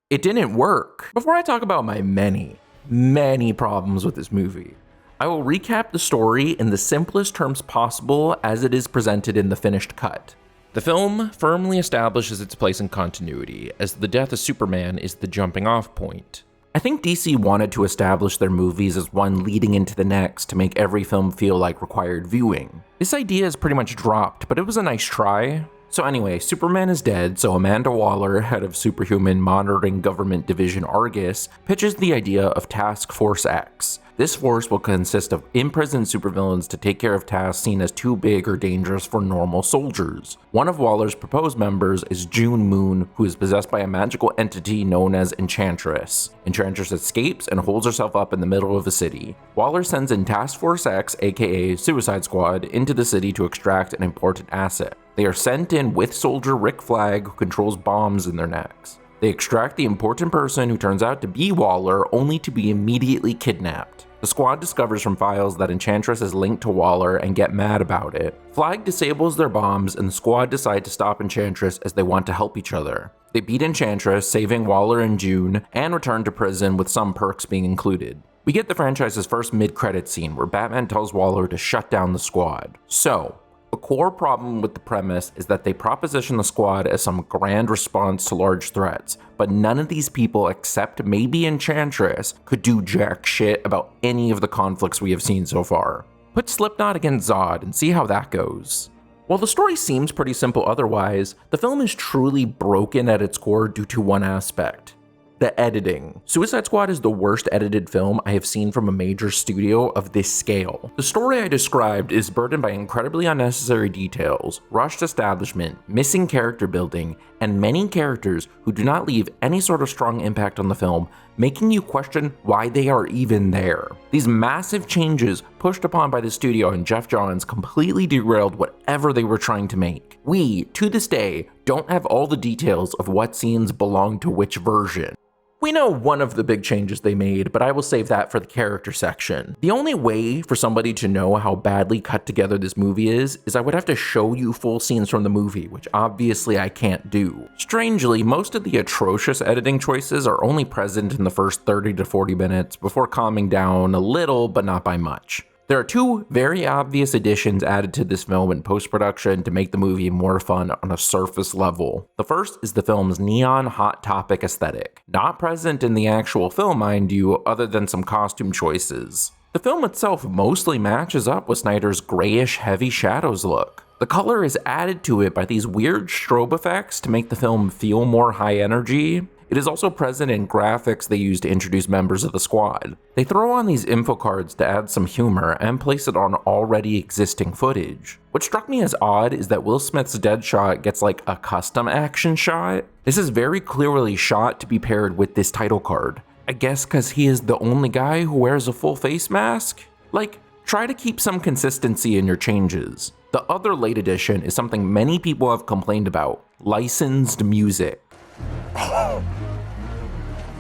it didn't work. Before I talk about my many problems with this movie, I will recap the story in the simplest terms possible as it is presented in the finished cut. The film firmly establishes its place in continuity, as the death of Superman is the jumping off point. I think DC wanted to establish their movies as one leading into the next to make every film feel like required viewing. This idea is pretty much dropped, but it was a nice try. So anyway, Superman is dead, so Amanda Waller, head of Superhuman Monitoring Government Division Argus, pitches the idea of Task Force X. This force will consist of imprisoned supervillains to take care of tasks seen as too big or dangerous for normal soldiers. One of Waller's proposed members is June Moon, who is possessed by a magical entity known as Enchantress. Enchantress escapes and holds herself up in the middle of a city. Waller sends in Task Force X, aka Suicide Squad, into the city to extract an important asset. They are sent in with soldier Rick Flag, who controls bombs in their necks. They extract the important person, who turns out to be Waller, only to be immediately kidnapped. The squad discovers from files that Enchantress is linked to Waller and get mad about it. Flag disables their bombs and the squad decide to stop Enchantress as they want to help each other. They beat Enchantress, saving Waller and June, and return to prison with some perks being included. We get the franchise's first mid-credits scene where Batman tells Waller to shut down the squad. So, a core problem with the premise is that they proposition the squad as some grand response to large threats, but none of these people except maybe Enchantress could do jack shit about any of the conflicts we have seen so far. Put Slipknot against Zod and see how that goes. While the story seems pretty simple otherwise, the film is truly broken at its core due to one aspect: the editing. Suicide Squad is the worst edited film I have seen from a major studio of this scale. The story I described is burdened by incredibly unnecessary details, rushed establishment, missing character building, and many characters who do not leave any sort of strong impact on the film, making you question why they are even there. These massive changes pushed upon by the studio and Jeff Johns completely derailed whatever they were trying to make. We, to this day, don't have all the details of what scenes belong to which version. We know one of the big changes they made, but I will save that for the character section. The only way for somebody to know how badly cut together this movie is I would have to show you full scenes from the movie, which obviously I can't do. Strangely, most of the atrocious editing choices are only present in the first 30 to 40 minutes before calming down a little, but not by much. There are two very obvious additions added to this film in post-production to make the movie more fun on a surface level. The first is the film's neon Hot Topic aesthetic. Not present in the actual film, mind you, other than some costume choices. The film itself mostly matches up with Snyder's grayish heavy shadows look. The color is added to it by these weird strobe effects to make the film feel more high energy. It is also present in graphics they use to introduce members of the squad. They throw on these info cards to add some humor and place it on already existing footage. What struck me as odd is that Will Smith's Deadshot gets like a custom action shot. This is very clearly shot to be paired with this title card. I guess cause he is the only guy who wears a full face mask? Like, try to keep some consistency in your changes. The other late addition is something many people have complained about: licensed music.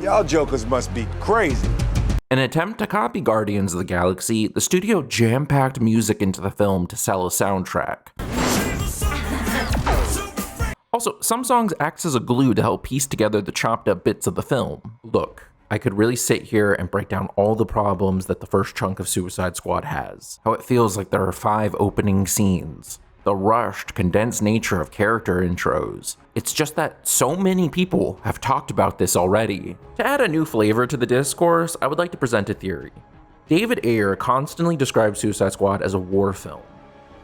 Y'all jokers must be crazy. In an attempt to copy Guardians of the Galaxy, the studio jam-packed music into the film to sell a soundtrack. Also, some songs act as a glue to help piece together the chopped up bits of the film. Look, I could really sit here and break down all the problems that the first chunk of Suicide Squad has. How it feels like there are 5 opening scenes. The rushed, condensed nature of character intros. It's just that so many people have talked about this already. To add a new flavor to the discourse, I would like to present a theory. David Ayer constantly describes Suicide Squad as a war film.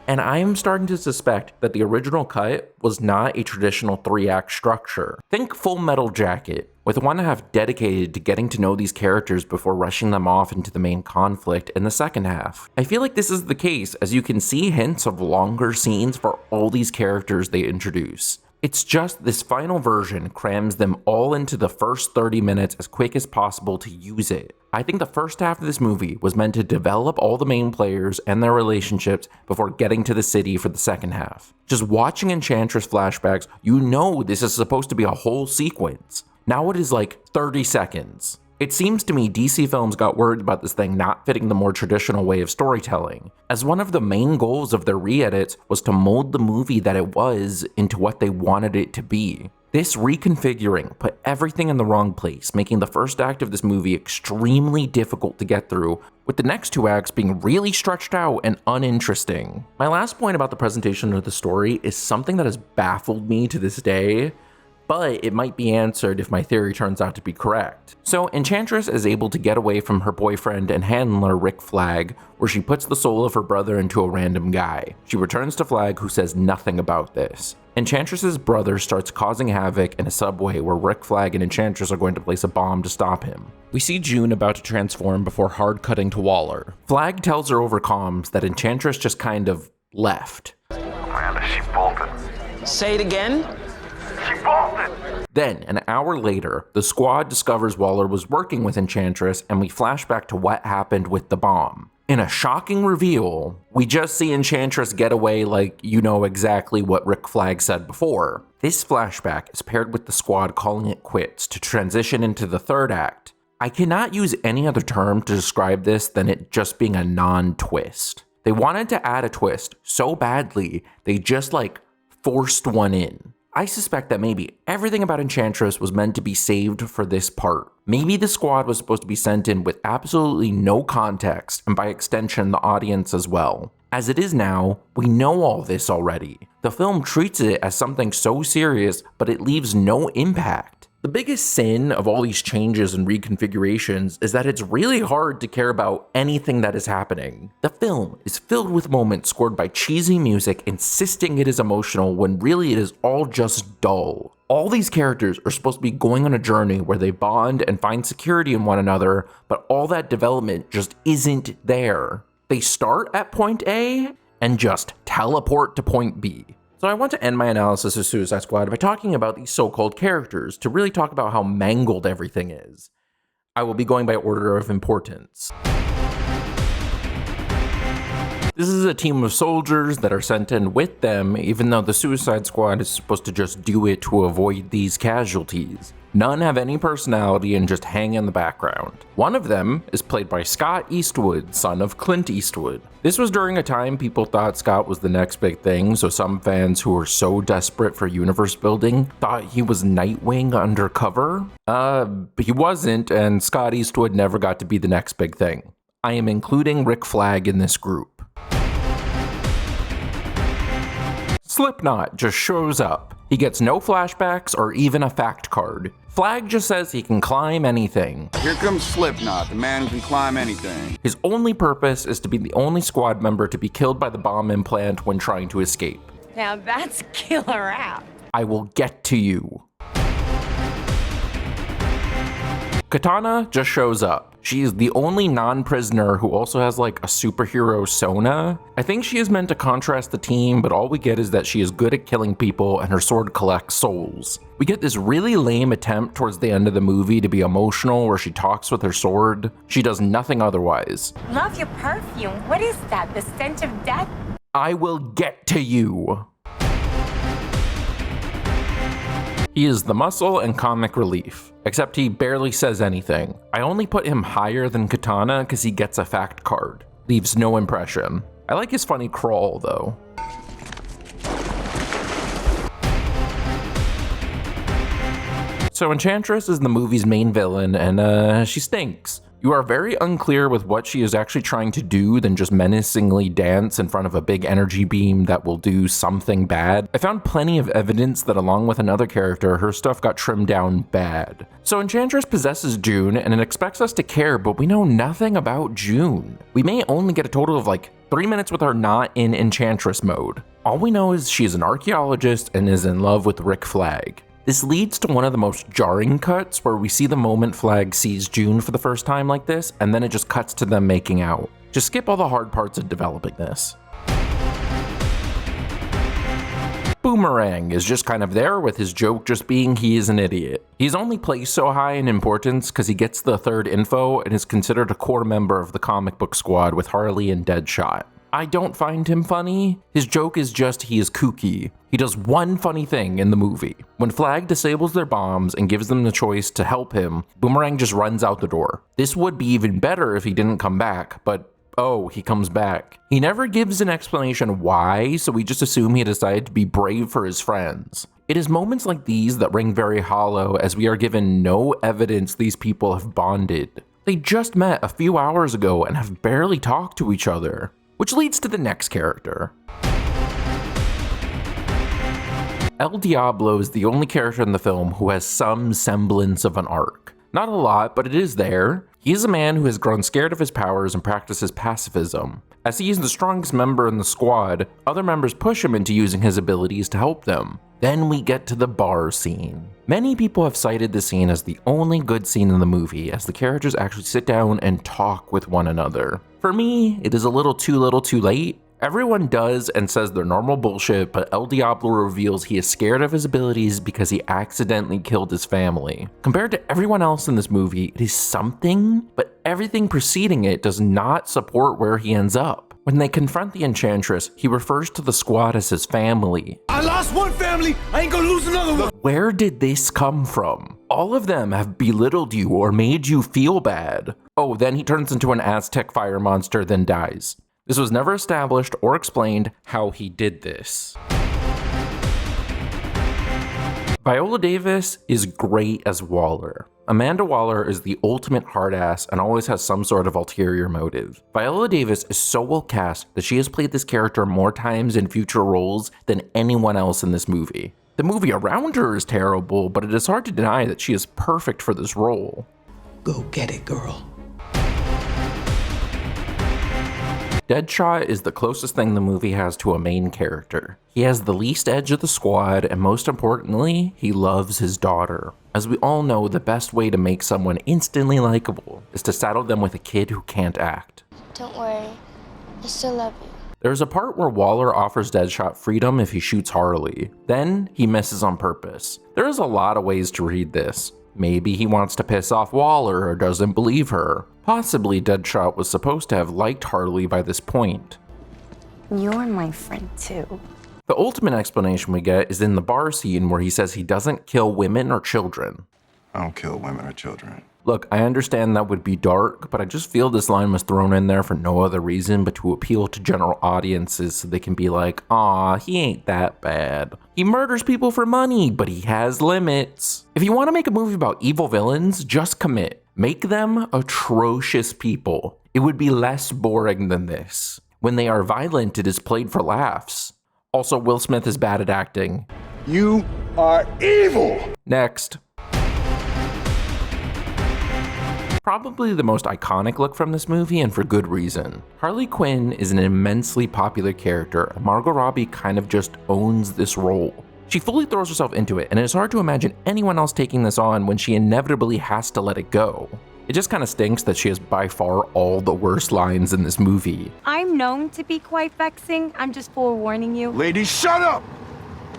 And I am starting to suspect that the original cut was not a traditional 3-act structure. Think Full Metal Jacket, with 1.5 dedicated to getting to know these characters before rushing them off into the main conflict in the second half. I feel like this is the case, as you can see hints of longer scenes for all these characters they introduce. It's just this final version crams them all into the first 30 minutes as quick as possible to use it. I think the first half of this movie was meant to develop all the main players and their relationships before getting to the city for the second half. Just watching Enchantress flashbacks, you know this is supposed to be a whole sequence. Now it is like 30 seconds. It seems to me DC Films got worried about this thing not fitting the more traditional way of storytelling, as one of the main goals of their re-edits was to mold the movie that it was into what they wanted it to be. This reconfiguring put everything in the wrong place, making the first act of this movie extremely difficult to get through, with the next 2 acts being really stretched out and uninteresting. My last point about the presentation of the story is something that has baffled me to this day, but it might be answered if my theory turns out to be correct. So Enchantress is able to get away from her boyfriend and handler Rick Flag, where she puts the soul of her brother into a random guy. She returns to Flag, who says nothing about this. Enchantress's brother starts causing havoc in a subway where Rick Flag and Enchantress are going to place a bomb to stop him. We see June about to transform before hard cutting to Waller. Flag tells her over comms that Enchantress just kind of left. Amanda, she bolted. Say it again? She bolted! Then, an hour later, the squad discovers Waller was working with Enchantress, and we flash back to what happened with the bomb. In a shocking reveal, we just see Enchantress get away like you know exactly what Rick Flag said before. This flashback is paired with the squad calling it quits to transition into the third act. I cannot use any other term to describe this than it just being a non-twist. They wanted to add a twist so badly, they just forced one in. I suspect that maybe everything about Enchantress was meant to be saved for this part. Maybe the squad was supposed to be sent in with absolutely no context, and by extension the audience as well. As it is now, we know all this already. The film treats it as something so serious, but it leaves no impact. The biggest sin of all these changes and reconfigurations is that it's really hard to care about anything that is happening. The film is filled with moments scored by cheesy music insisting it is emotional when really it is all just dull. All these characters are supposed to be going on a journey where they bond and find security in one another, but all that development just isn't there. They start at point A and just teleport to point B. So I want to end my analysis of Suicide Squad by talking about these so-called characters to really talk about how mangled everything is. I will be going by order of importance. This is a team of soldiers that are sent in with them, even though the Suicide Squad is supposed to just do it to avoid these casualties. None have any personality and just hang in the background. One of them is played by Scott Eastwood, son of Clint Eastwood. This was during a time people thought Scott was the next big thing, so some fans who were so desperate for universe building thought he was Nightwing undercover. He wasn't, and Scott Eastwood never got to be the next big thing. I am including Rick Flag in this group. Slipknot just shows up. He gets no flashbacks or even a fact card. Flag just says he can climb anything. Here comes Slipknot, the man who can climb anything. His only purpose is to be the only squad member to be killed by the bomb implant when trying to escape. Now that's killer app. I will get to you. Katana just shows up. She is the only non-prisoner who also has a superhero sona. I think she is meant to contrast the team, but all we get is that she is good at killing people and her sword collects souls. We get this really lame attempt towards the end of the movie to be emotional where she talks with her sword. She does nothing otherwise. Love your perfume. What is that? The stench of death? I will get to you. He is the muscle and comic relief, except he barely says anything. I only put him higher than Katana because he gets a fact card. Leaves no impression. I like his funny crawl though. So Enchantress is the movie's main villain, and she stinks. You are very unclear with what she is actually trying to do than just menacingly dance in front of a big energy beam that will do something bad. I found plenty of evidence that along with another character, her stuff got trimmed down bad. So Enchantress possesses June, and it expects us to care, but we know nothing about June. We may only get a total of like 3 minutes with her not in Enchantress mode. All we know is she is an archaeologist and is in love with Rick Flag. This leads to one of the most jarring cuts where we see the moment Flag sees June for the first time like this, and then it just cuts to them making out. Just skip all the hard parts of developing this. Boomerang is just kind of there with his joke just being he is an idiot. He's only placed so high in importance because he gets the third info and is considered a core member of the comic book squad with Harley and Deadshot. I don't find him funny. His joke is just he is kooky. He does one funny thing in the movie. When Flag disables their bombs and gives them the choice to help him, Boomerang just runs out the door. This would be even better if he didn't come back, but oh, he comes back. He never gives an explanation why, so we just assume he decided to be brave for his friends. It is moments like these that ring very hollow as we are given no evidence these people have bonded. They just met a few hours ago and have barely talked to each other. Which leads to the next character. El Diablo is the only character in the film who has some semblance of an arc. Not a lot, but it is there. He is a man who has grown scared of his powers and practices pacifism. As he is the strongest member in the squad, other members push him into using his abilities to help them. Then we get to the bar scene. Many people have cited this scene as the only good scene in the movie, as the characters actually sit down and talk with one another. For me, it is a little too late. Everyone does and says their normal bullshit, but El Diablo reveals he is scared of his abilities because he accidentally killed his family. Compared to everyone else in this movie, it is something, but everything preceding it does not support where he ends up. When they confront the Enchantress, he refers to the squad as his family. I lost one family, I ain't gonna lose another one! Where did this come from? All of them have belittled you or made you feel bad. Oh, then he turns into an Aztec fire monster, then dies. This was never established or explained how he did this. Viola Davis is great as Waller. Amanda Waller is the ultimate hard-ass and always has some sort of ulterior motive. Viola Davis is so well cast that she has played this character more times in future roles than anyone else in this movie. The movie around her is terrible, but it is hard to deny that she is perfect for this role. Go get it, girl. Deadshot is the closest thing the movie has to a main character. He has the least edge of the squad, and most importantly, he loves his daughter. As we all know, the best way to make someone instantly likable is to saddle them with a kid who can't act. Don't worry, I still love you. There's a part where Waller offers Deadshot freedom if he shoots Harley. Then, he misses on purpose. There is a lot of ways to read this. Maybe he wants to piss off Waller or doesn't believe her. Possibly Deadshot was supposed to have liked Harley by this point. You're my friend too. The ultimate explanation we get is in the bar scene where he says he doesn't kill women or children. I don't kill women or children. Look, I understand that would be dark, but I just feel this line was thrown in there for no other reason but to appeal to general audiences so they can be like, aw, he ain't that bad. He murders people for money, but he has limits. If you want to make a movie about evil villains, just commit. Make them atrocious people. It would be less boring than this. When they are violent, it is played for laughs. Also, Will Smith is bad at acting. You are evil! Next. Probably the most iconic look from this movie, and for good reason. Harley Quinn is an immensely popular character, and Margot Robbie kind of just owns this role. She fully throws herself into it, and it's hard to imagine anyone else taking this on when she inevitably has to let it go. It just kind of stinks that she has by far all the worst lines in this movie. I'm known to be quite vexing. I'm just forewarning you. Ladies, shut up!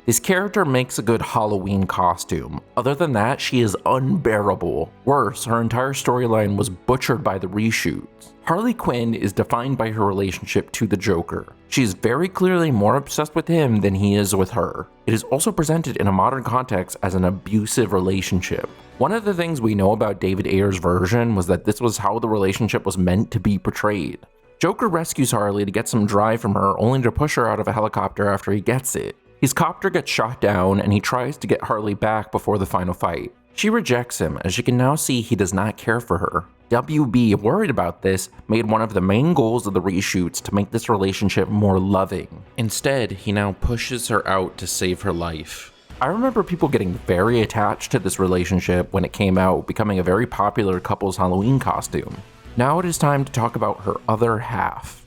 This character makes a good Halloween costume. Other than that, she is unbearable. Worse, her entire storyline was butchered by the reshoots. Harley Quinn is defined by her relationship to the Joker. She is very clearly more obsessed with him than he is with her. It is also presented in a modern context as an abusive relationship. One of the things we know about David Ayer's version was that this was how the relationship was meant to be portrayed. Joker rescues Harley to get some drive from her, only to push her out of a helicopter after he gets it. His copter gets shot down, and he tries to get Harley back before the final fight. She rejects him as she can now see he does not care for her. WB, worried about this, made one of the main goals of the reshoots to make this relationship more loving. Instead, he now pushes her out to save her life. I remember people getting very attached to this relationship when it came out, becoming a very popular couple's Halloween costume. Now it is time to talk about her other half.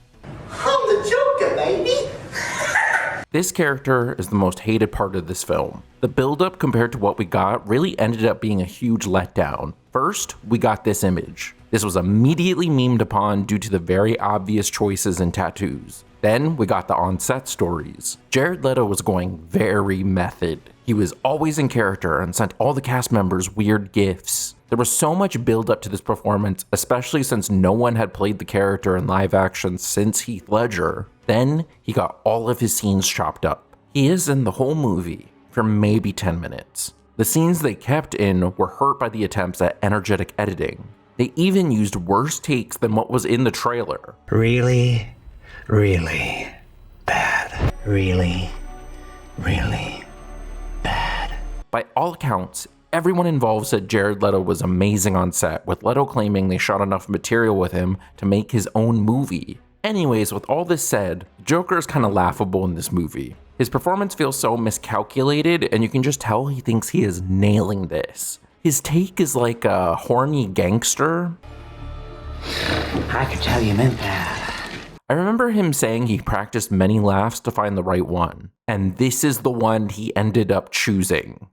I'm the Joker, baby! This character is the most hated part of this film. The build-up compared to what we got really ended up being a huge letdown. First, we got this image. This was immediately memed upon due to the very obvious choices in tattoos. Then we got the on-set stories. Jared Leto was going very method. He was always in character and sent all the cast members weird gifts. There was so much build-up to this performance, especially since no one had played the character in live action since Heath Ledger. Then he got all of his scenes chopped up. He is in the whole movie for maybe 10 minutes. The scenes they kept in were hurt by the attempts at energetic editing. They even used worse takes than what was in the trailer. Really, really bad. Really, really bad. By all accounts, everyone involved said Jared Leto was amazing on set, with Leto claiming they shot enough material with him to make his own movie. Anyways, with all this said, Joker is kind of laughable in this movie. His performance feels so miscalculated, and you can just tell he thinks he is nailing this. His take is like a horny gangster. I could tell you meant that. I remember him saying he practiced many laughs to find the right one, and this is the one he ended up choosing.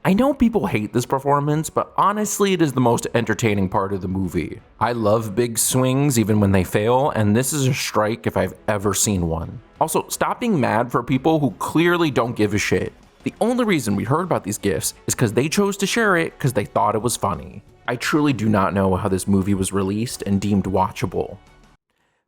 I know people hate this performance, but honestly it is the most entertaining part of the movie. I love big swings even when they fail, and this is a strike if I've ever seen one. Also, stop being mad for people who clearly don't give a shit. The only reason we heard about these gifts is because they chose to share it because they thought it was funny. I truly do not know how this movie was released and deemed watchable.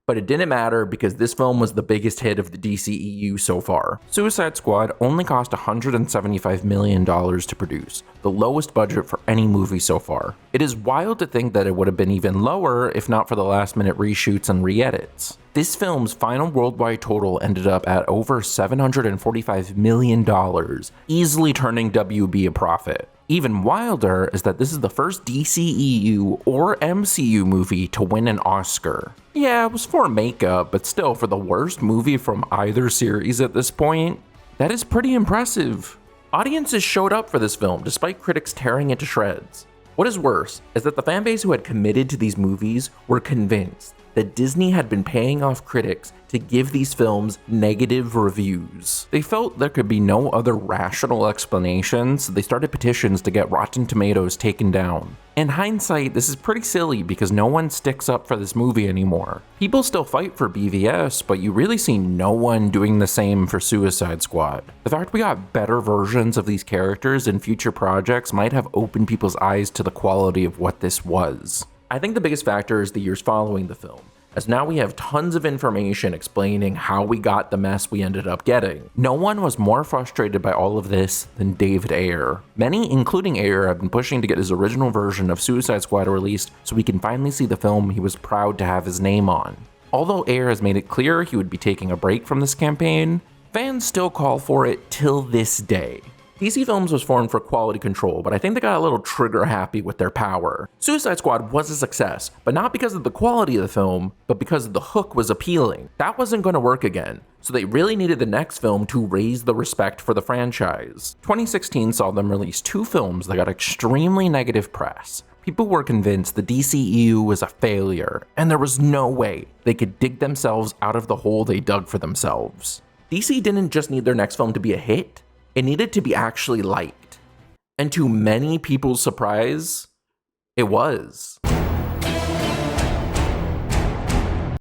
But it didn't matter because this film was the biggest hit of the DCEU so far. Suicide Squad only cost $175 million to produce, the lowest budget for any movie so far. It is wild to think that it would have been even lower if not for the last-minute reshoots and re-edits. This film's final worldwide total ended up at over $745 million, easily turning WB a profit. Even wilder is that this is the first DCEU or MCU movie to win an Oscar. Yeah, it was for makeup, but still for the worst movie from either series at this point. That is pretty impressive. Audiences showed up for this film despite critics tearing it to shreds. What is worse is that the fanbase who had committed to these movies were convinced that Disney had been paying off critics to give these films negative reviews. They felt there could be no other rational explanation, so they started petitions to get Rotten Tomatoes taken down. In hindsight, this is pretty silly because no one sticks up for this movie anymore. People still fight for BVS, but you really see no one doing the same for Suicide Squad. The fact we got better versions of these characters in future projects might have opened people's eyes to the quality of what this was. I think the biggest factor is the years following the film, as now we have tons of information explaining how we got the mess we ended up getting. No one was more frustrated by all of this than David Ayer. Many, including Ayer, have been pushing to get his original version of Suicide Squad released so we can finally see the film he was proud to have his name on. Although Ayer has made it clear he would be taking a break from this campaign, fans still call for it till this day. DC Films was formed for quality control, but I think they got a little trigger happy with their power. Suicide Squad was a success, but not because of the quality of the film, but because the hook was appealing. That wasn't going to work again, so they really needed the next film to raise the respect for the franchise. 2016 saw them release two films that got extremely negative press. People were convinced the DCEU was a failure, and there was no way they could dig themselves out of the hole they dug for themselves. DC didn't just need their next film to be a hit, it needed to be actually liked. And to many people's surprise, it was.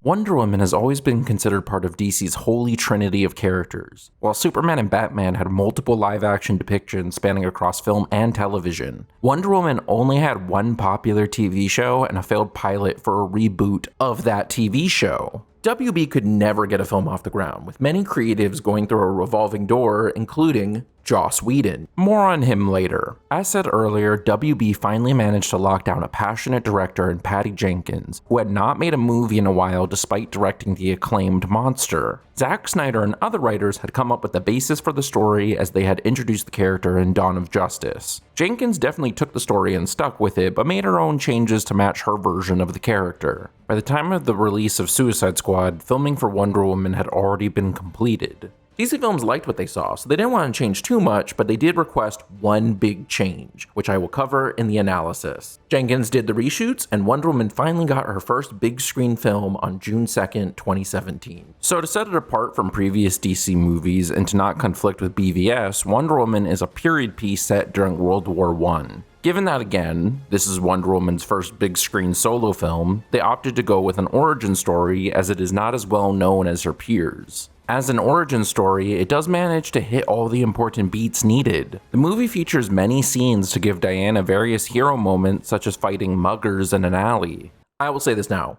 Wonder Woman has always been considered part of DC's holy trinity of characters. While Superman and Batman had multiple live-action depictions spanning across film and television, Wonder Woman only had one popular TV show and a failed pilot for a reboot of that TV show. WB could never get a film off the ground, with many creatives going through a revolving door, including Joss Whedon. More on him later. As said earlier, WB finally managed to lock down a passionate director in Patty Jenkins, who had not made a movie in a while despite directing the acclaimed Monster. Zack Snyder and other writers had come up with the basis for the story as they had introduced the character in Dawn of Justice. Jenkins definitely took the story and stuck with it, but made her own changes to match her version of the character. By the time of the release of Suicide Squad, filming for Wonder Woman had already been completed. DC Films liked what they saw, so they didn't want to change too much, but they did request one big change, which I will cover in the analysis. Jenkins did the reshoots, and Wonder Woman finally got her first big screen film on June 2nd, 2017. So to set it apart from previous DC movies and to not conflict with BVS, Wonder Woman is a period piece set during World War I. Given that again, this is Wonder Woman's first big screen solo film, they opted to go with an origin story as it is not as well known as her peers. As an origin story, it does manage to hit all the important beats needed. The movie features many scenes to give Diana various hero moments such as fighting muggers in an alley. I will say this now.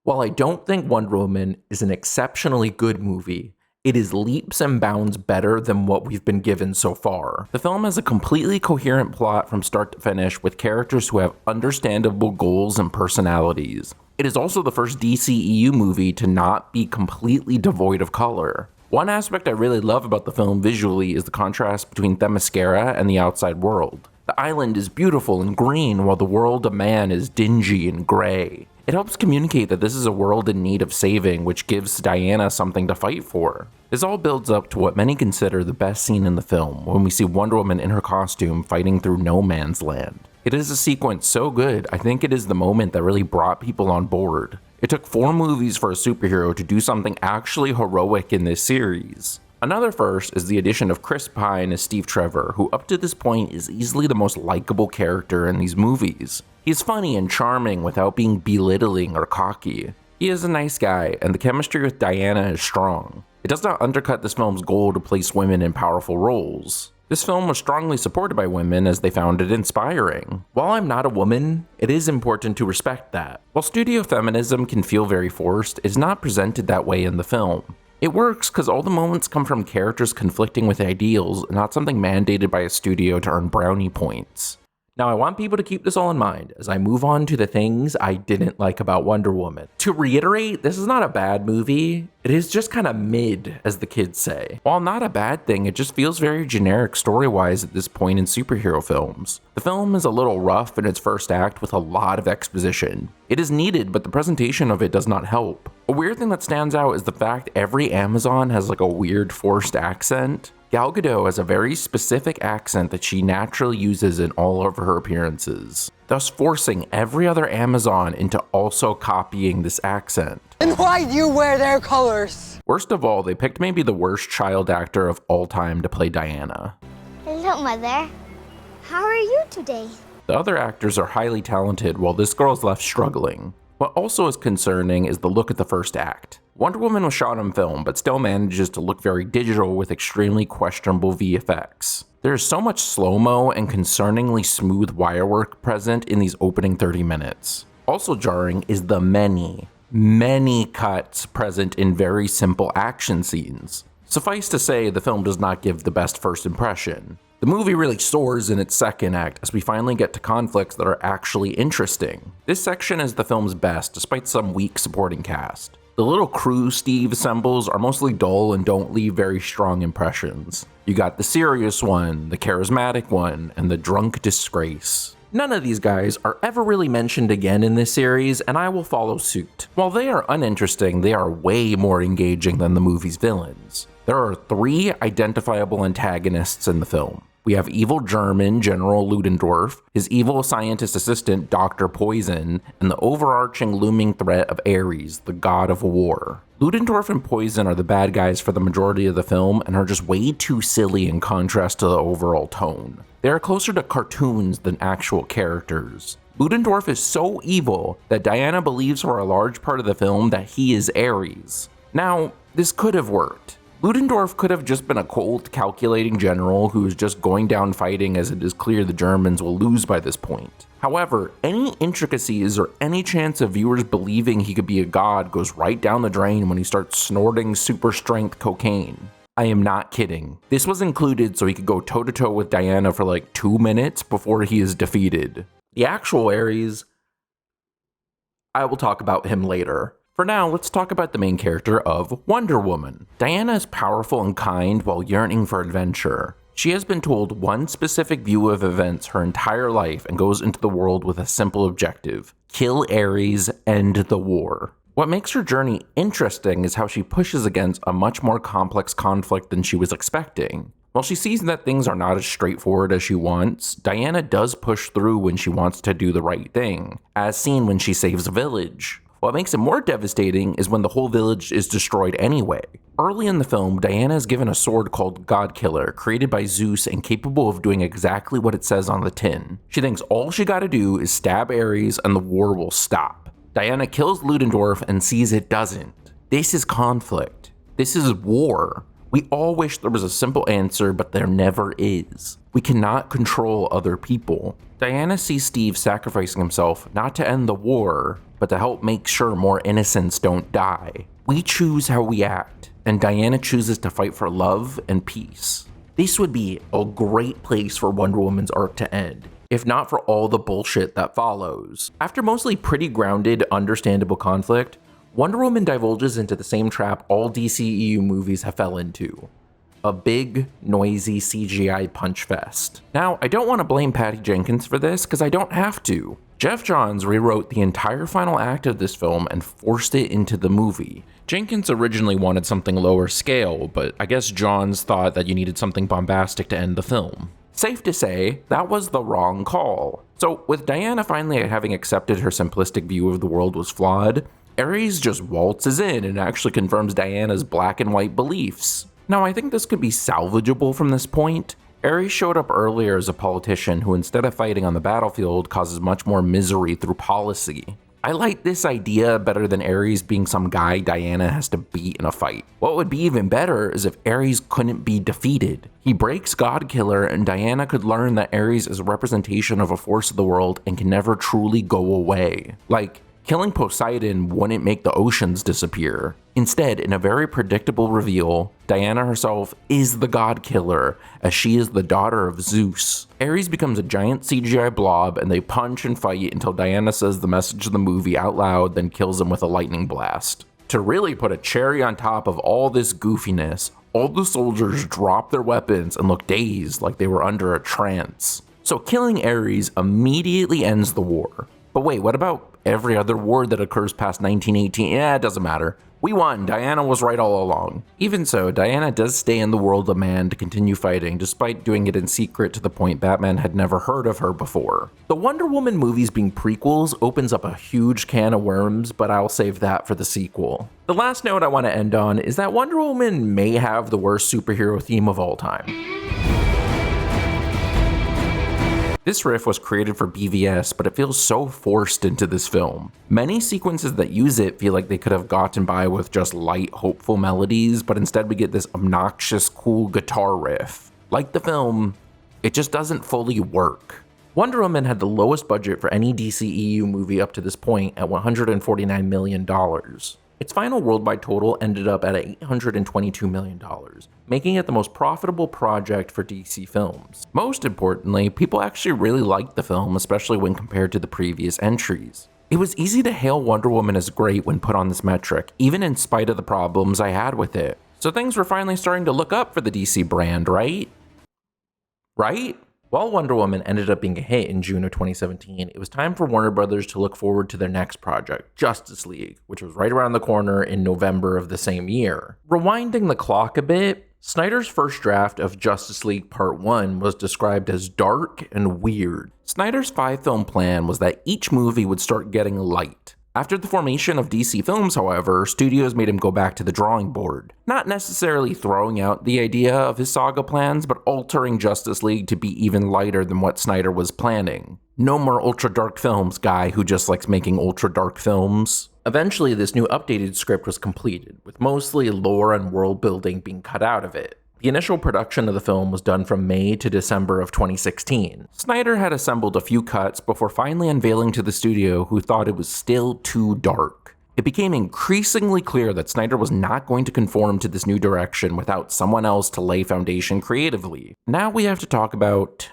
While I don't think Wonder Woman is an exceptionally good movie, it is leaps and bounds better than what we've been given so far. The film has a completely coherent plot from start to finish with characters who have understandable goals and personalities. It is also the first DCEU movie to not be completely devoid of color. One aspect I really love about the film visually is the contrast between Themyscira and the outside world. The island is beautiful and green while the world of man is dingy and gray. It helps communicate that this is a world in need of saving, which gives Diana something to fight for. This all builds up to what many consider the best scene in the film, when we see Wonder Woman in her costume fighting through no man's land. It is a sequence so good, I think it is the moment that really brought people on board. It took 4 movies for a superhero to do something actually heroic in this series. Another first is the addition of Chris Pine as Steve Trevor, who up to this point is easily the most likable character in these movies. He's funny and charming without being belittling or cocky. He is a nice guy, and the chemistry with Diana is strong. It does not undercut this film's goal to place women in powerful roles. This film was strongly supported by women as they found it inspiring. While I'm not a woman, it is important to respect that. While studio feminism can feel very forced, it is not presented that way in the film. It works because all the moments come from characters conflicting with ideals, not something mandated by a studio to earn brownie points. Now I want people to keep this all in mind as I move on to the things I didn't like about Wonder Woman. To reiterate, this is not a bad movie. It is just kind of mid, as the kids say. While not a bad thing, it just feels very generic story-wise at this point in superhero films. The film is a little rough in its first act with a lot of exposition. It is needed, but the presentation of it does not help. A weird thing that stands out is the fact every Amazon has like a weird forced accent. Gal Gadot has a very specific accent that she naturally uses in all of her appearances, thus forcing every other Amazon into also copying this accent. And why do you wear their colors? Worst of all, they picked maybe the worst child actor of all time to play Diana. Hello, Mother. How are you today? The other actors are highly talented while this girl's left struggling. What also is concerning is the look at the first act. Wonder Woman was shot on film, but still manages to look very digital with extremely questionable VFX. There is so much slow-mo and concerningly smooth wire work present in these opening 30 minutes. Also jarring is the many cuts present in very simple action scenes. Suffice to say, the film does not give the best first impression. The movie really soars in its second act as we finally get to conflicts that are actually interesting. This section is the film's best, despite some weak supporting cast. The little crew Steve assembles are mostly dull and don't leave very strong impressions. You got the serious one, the charismatic one, and the drunk disgrace. None of these guys are ever really mentioned again in this series, and I will follow suit. While they are uninteresting, they are way more engaging than the movie's villains. There are 3 identifiable antagonists in the film. We have evil German General Ludendorff, his evil scientist assistant Dr. Poison, and the overarching looming threat of Ares, the god of war. Ludendorff and Poison are the bad guys for the majority of the film and are just way too silly in contrast to the overall tone. They are closer to cartoons than actual characters. Ludendorff is so evil that Diana believes for a large part of the film that he is Ares. Now, this could have worked. Ludendorff could have just been a cold, calculating general who is just going down fighting as it is clear the Germans will lose by this point. However, any intricacies or any chance of viewers believing he could be a god goes right down the drain when he starts snorting super strength cocaine. I am not kidding. This was included so he could go toe-to-toe with Diana for like 2 minutes before he is defeated. The actual Ares, I will talk about him later. For now, let's talk about the main character of Wonder Woman. Diana is powerful and kind while yearning for adventure. She has been told one specific view of events her entire life and goes into the world with a simple objective: kill Ares, end the war. What makes her journey interesting is how she pushes against a much more complex conflict than she was expecting. While she sees that things are not as straightforward as she wants, Diana does push through when she wants to do the right thing, as seen when she saves a village. What makes it more devastating is when the whole village is destroyed anyway. Early in the film, Diana is given a sword called God Killer, created by Zeus and capable of doing exactly what it says on the tin. She thinks all she gotta do is stab Ares and the war will stop. Diana kills Ludendorff and sees it doesn't. This is conflict. This is war. We all wish there was a simple answer, but there never is. We cannot control other people. Diana sees Steve sacrificing himself not to end the war, but to help make sure more innocents don't die. We choose how we act, and Diana chooses to fight for love and peace. This would be a great place for Wonder Woman's arc to end, if not for all the bullshit that follows. After mostly pretty grounded, understandable conflict, Wonder Woman divulges into the same trap all DCEU movies have fell into: a big, noisy CGI punch fest. Now, I don't want to blame Patty Jenkins for this, because I don't have to. Jeff Johns rewrote the entire final act of this film and forced it into the movie. Jenkins originally wanted something lower scale, but I guess Johns thought that you needed something bombastic to end the film. Safe to say, that was the wrong call. So, with Diana finally having accepted her simplistic view of the world was flawed, Ares just waltzes in and actually confirms Diana's black and white beliefs. Now, I think this could be salvageable from this point. Ares showed up earlier as a politician who, instead of fighting on the battlefield, causes much more misery through policy. I like this idea better than Ares being some guy Diana has to beat in a fight. What would be even better is if Ares couldn't be defeated. He breaks God Killer and Diana could learn that Ares is a representation of a force of the world and can never truly go away. Like, killing Poseidon wouldn't make the oceans disappear. Instead, in a very predictable reveal, Diana herself is the God Killer, as she is the daughter of Zeus. Ares becomes a giant CGI blob and they punch and fight until Diana says the message of the movie out loud, then kills him with a lightning blast. To really put a cherry on top of all this goofiness, all the soldiers drop their weapons and look dazed like they were under a trance. So killing Ares immediately ends the war. But wait, what about every other war that occurs past 1918? Yeah, it doesn't matter. We won. Diana was right all along. Even so, Diana does stay in the world of man to continue fighting, despite doing it in secret to the point Batman had never heard of her before. The Wonder Woman movies being prequels opens up a huge can of worms, but I'll save that for the sequel. The last note I want to end on is that Wonder Woman may have the worst superhero theme of all time. This riff was created for BVS, but it feels so forced into this film. Many sequences that use it feel like they could have gotten by with just light, hopeful melodies, but instead we get this obnoxious, cool guitar riff. Like the film, it just doesn't fully work. Wonder Woman had the lowest budget for any DCEU movie up to this point at $149 million. Its final worldwide total ended up at $822 million, making it the most profitable project for DC films. Most importantly, people actually really liked the film, especially when compared to the previous entries. It was easy to hail Wonder Woman as great when put on this metric, even in spite of the problems I had with it. So things were finally starting to look up for the DC brand, right? Right? While Wonder Woman ended up being a hit in June of 2017, it was time for Warner Brothers to look forward to their next project, Justice League, which was right around the corner in November of the same year. Rewinding the clock a bit, Snyder's first draft of Justice League Part 1 was described as dark and weird. Snyder's 5-film plan was that each movie would start getting light. After the formation of DC Films, however, studios made him go back to the drawing board. Not necessarily throwing out the idea of his saga plans, but altering Justice League to be even lighter than what Snyder was planning. No more ultra-dark films, guy who just likes making ultra-dark films. Eventually, this new updated script was completed, with mostly lore and world building being cut out of it. The initial production of the film was done from May to December of 2016. Snyder had assembled a few cuts before finally unveiling to the studio who thought it was still too dark. It became increasingly clear that Snyder was not going to conform to this new direction without someone else to lay foundation creatively. Now we have to talk about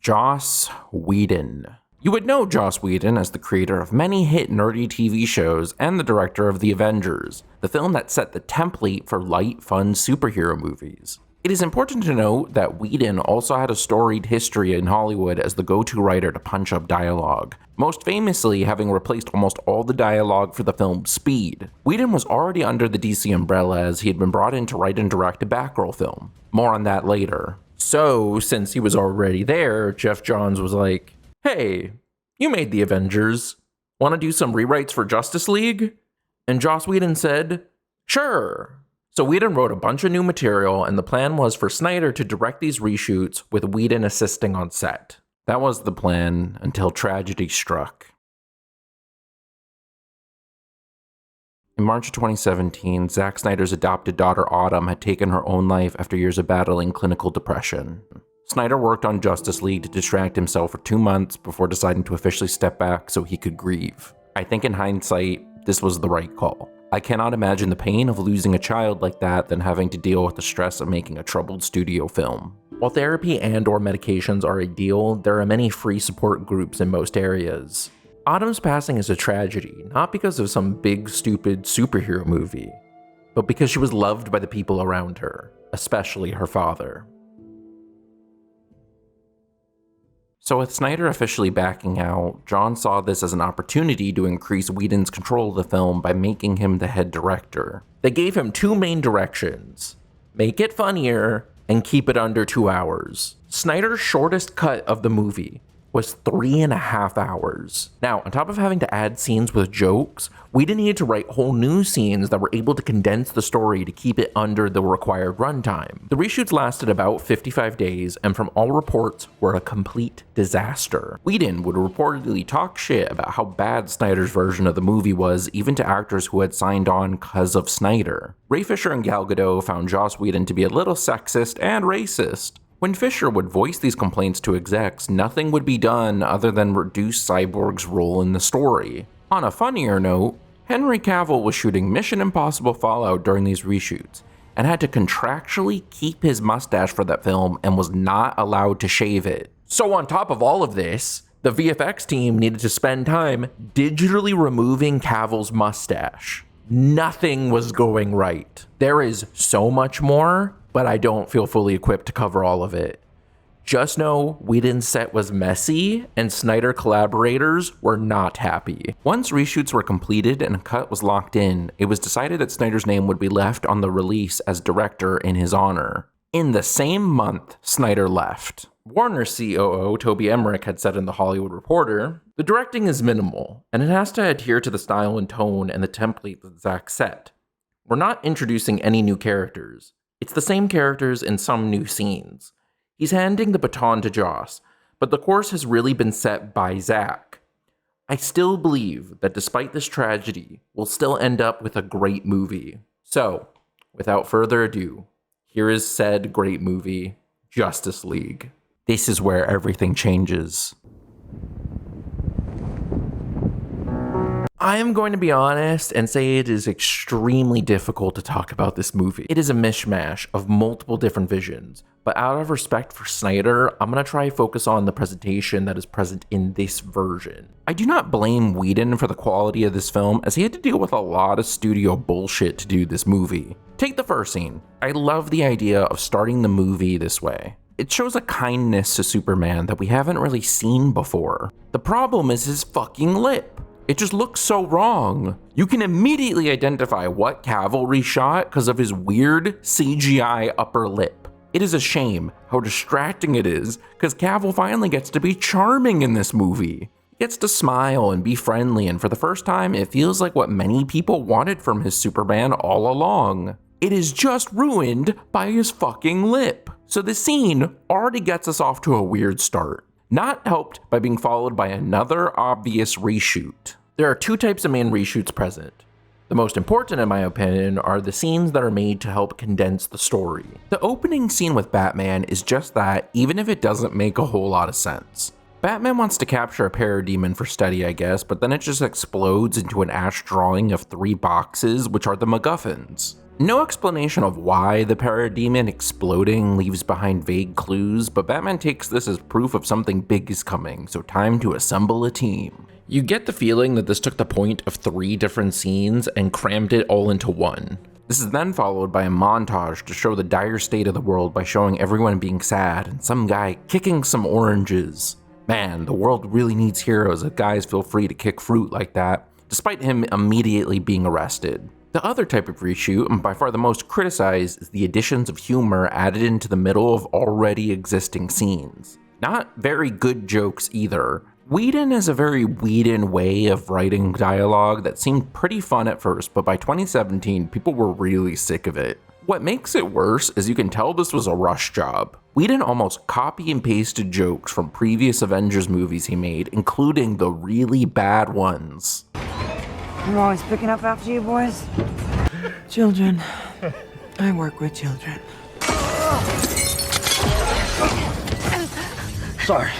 Joss Whedon. You would know Joss Whedon as the creator of many hit nerdy TV shows and the director of The Avengers, the film that set the template for light, fun superhero movies. It is important to note that Whedon also had a storied history in Hollywood as the go-to writer to punch up dialogue, most famously having replaced almost all the dialogue for the film Speed. Whedon was already under the DC umbrella as he had been brought in to write and direct a Batgirl film. More on that later. So, since he was already there, Geoff Johns was like, "Hey, you made The Avengers. Want to do some rewrites for Justice League?" And Joss Whedon said, "Sure." So Whedon wrote a bunch of new material, and the plan was for Snyder to direct these reshoots with Whedon assisting on set. That was the plan until tragedy struck. In March of 2017, Zack Snyder's adopted daughter Autumn had taken her own life after years of battling clinical depression. Snyder worked on Justice League to distract himself for 2 months before deciding to officially step back so he could grieve. I think in hindsight, this was the right call. I cannot imagine the pain of losing a child like that than having to deal with the stress of making a troubled studio film. While therapy and/or medications are ideal, there are many free support groups in most areas. Autumn's passing is a tragedy, not because of some big stupid superhero movie, but because she was loved by the people around her, especially her father. So with Snyder officially backing out, John saw this as an opportunity to increase Whedon's control of the film by making him the head director. They gave him 2 main directions: make it funnier and keep it under 2 hours. Snyder's shortest cut of the movie was 3.5 hours. Now, on top of having to add scenes with jokes, Whedon needed to write whole new scenes that were able to condense the story to keep it under the required runtime. The reshoots lasted about 55 days, and from all reports, were a complete disaster. Whedon would reportedly talk shit about how bad Snyder's version of the movie was, even to actors who had signed on cause of Snyder. Ray Fisher and Gal Gadot found Joss Whedon to be a little sexist and racist. When Fisher would voice these complaints to execs, nothing would be done other than reduce Cyborg's role in the story. On a funnier note, Henry Cavill was shooting Mission Impossible Fallout during these reshoots, and had to contractually keep his mustache for that film and was not allowed to shave it. So on top of all of this, the VFX team needed to spend time digitally removing Cavill's mustache. Nothing was going right. There is so much more, but I don't feel fully equipped to cover all of it. Just know Whedon's set was messy, and Snyder collaborators were not happy. Once reshoots were completed and a cut was locked in, it was decided that Snyder's name would be left on the release as director in his honor. In the same month, Snyder left. Warner's COO, Toby Emmerich, had said in The Hollywood Reporter, "The directing is minimal, and it has to adhere to the style and tone and the template that Zack set. We're not introducing any new characters. It's the same characters in some new scenes. He's handing the baton to Joss, but the course has really been set by Zack. I still believe that despite this tragedy, we'll still end up with a great movie." So, without further ado, here is said great movie, Justice League. This is where everything changes. I am going to be honest and say it is extremely difficult to talk about this movie. It is a mishmash of multiple different visions, but out of respect for Snyder, I'm going to try to focus on the presentation that is present in this version. I do not blame Whedon for the quality of this film, as he had to deal with a lot of studio bullshit to do this movie. Take the first scene. I love the idea of starting the movie this way. It shows a kindness to Superman that we haven't really seen before. The problem is his fucking lip. It just looks so wrong. You can immediately identify what Cavill reshot because of his weird CGI upper lip. It is a shame how distracting it is, because Cavill finally gets to be charming in this movie. He gets to smile and be friendly, and for the first time, it feels like what many people wanted from his Superman all along. It is just ruined by his fucking lip. So the scene already gets us off to a weird start. Not helped by being followed by another obvious reshoot. There are 2 types of main reshoots present. The most important, in my opinion, are the scenes that are made to help condense the story. The opening scene with Batman is just that, even if it doesn't make a whole lot of sense. Batman wants to capture a parademon for study, I guess, but then it just explodes into an ash drawing of 3 boxes, which are the MacGuffins. No explanation of why the parademon exploding leaves behind vague clues, but Batman takes this as proof of something big is coming, so time to assemble a team. You get the feeling that this took the point of 3 different scenes and crammed it all into one. This is then followed by a montage to show the dire state of the world by showing everyone being sad and some guy kicking some oranges. Man, the world really needs heroes if guys feel free to kick fruit like that, despite him immediately being arrested. The other type of reshoot, and by far the most criticized, is the additions of humor added into the middle of already existing scenes. Not very good jokes either. Whedon has a very Whedon way of writing dialogue that seemed pretty fun at first, but by 2017, people were really sick of it. What makes it worse is you can tell this was a rush job. Whedon almost copy and pasted jokes from previous Avengers movies he made, including the really bad ones. I'm always picking up after you boys. Children. I work with children. Sorry.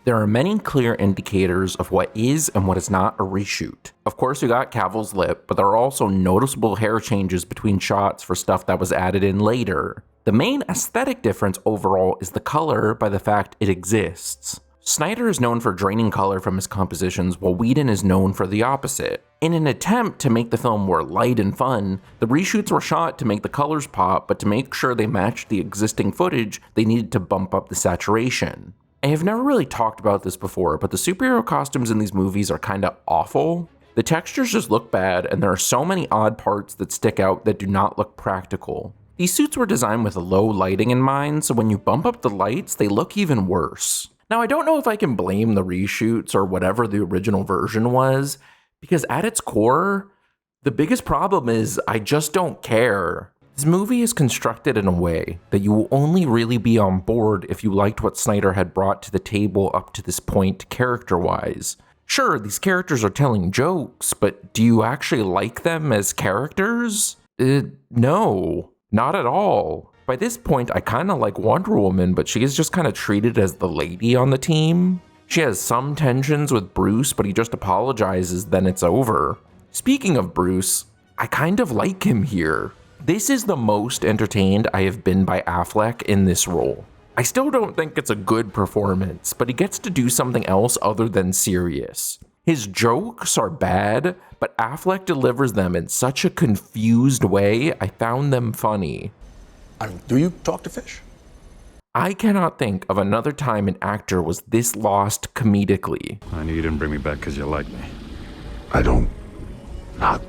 There are many clear indicators of what is and what is not a reshoot. Of course, you got Cavill's lip, but there are also noticeable hair changes between shots for stuff that was added in later. The main aesthetic difference overall is the color by the fact it exists. Snyder is known for draining color from his compositions, while Whedon is known for the opposite. In an attempt to make the film more light and fun, the reshoots were shot to make the colors pop, but to make sure they matched the existing footage, they needed to bump up the saturation. I have never really talked about this before, but the superhero costumes in these movies are kinda awful. The textures just look bad, and there are so many odd parts that stick out that do not look practical. These suits were designed with low lighting in mind, so when you bump up the lights, they look even worse. Now, I don't know if I can blame the reshoots or whatever the original version was, because at its core, the biggest problem is I just don't care. This movie is constructed in a way that you will only really be on board if you liked what Snyder had brought to the table up to this point character-wise. Sure, these characters are telling jokes, but do you actually like them as characters? No, not at all. By this point, I kinda like Wonder Woman, but she is just kinda treated as the lady on the team. She has some tensions with Bruce, but he just apologizes, then it's over. Speaking of Bruce, I kind of like him here. This is the most entertained I have been by Affleck in this role. I still don't think it's a good performance, but he gets to do something else other than serious. His jokes are bad, but Affleck delivers them in such a confused way, I found them funny. Do you talk to fish? I cannot think of another time an actor was this lost comedically. I knew you didn't bring me back because you like me. I don't. Not.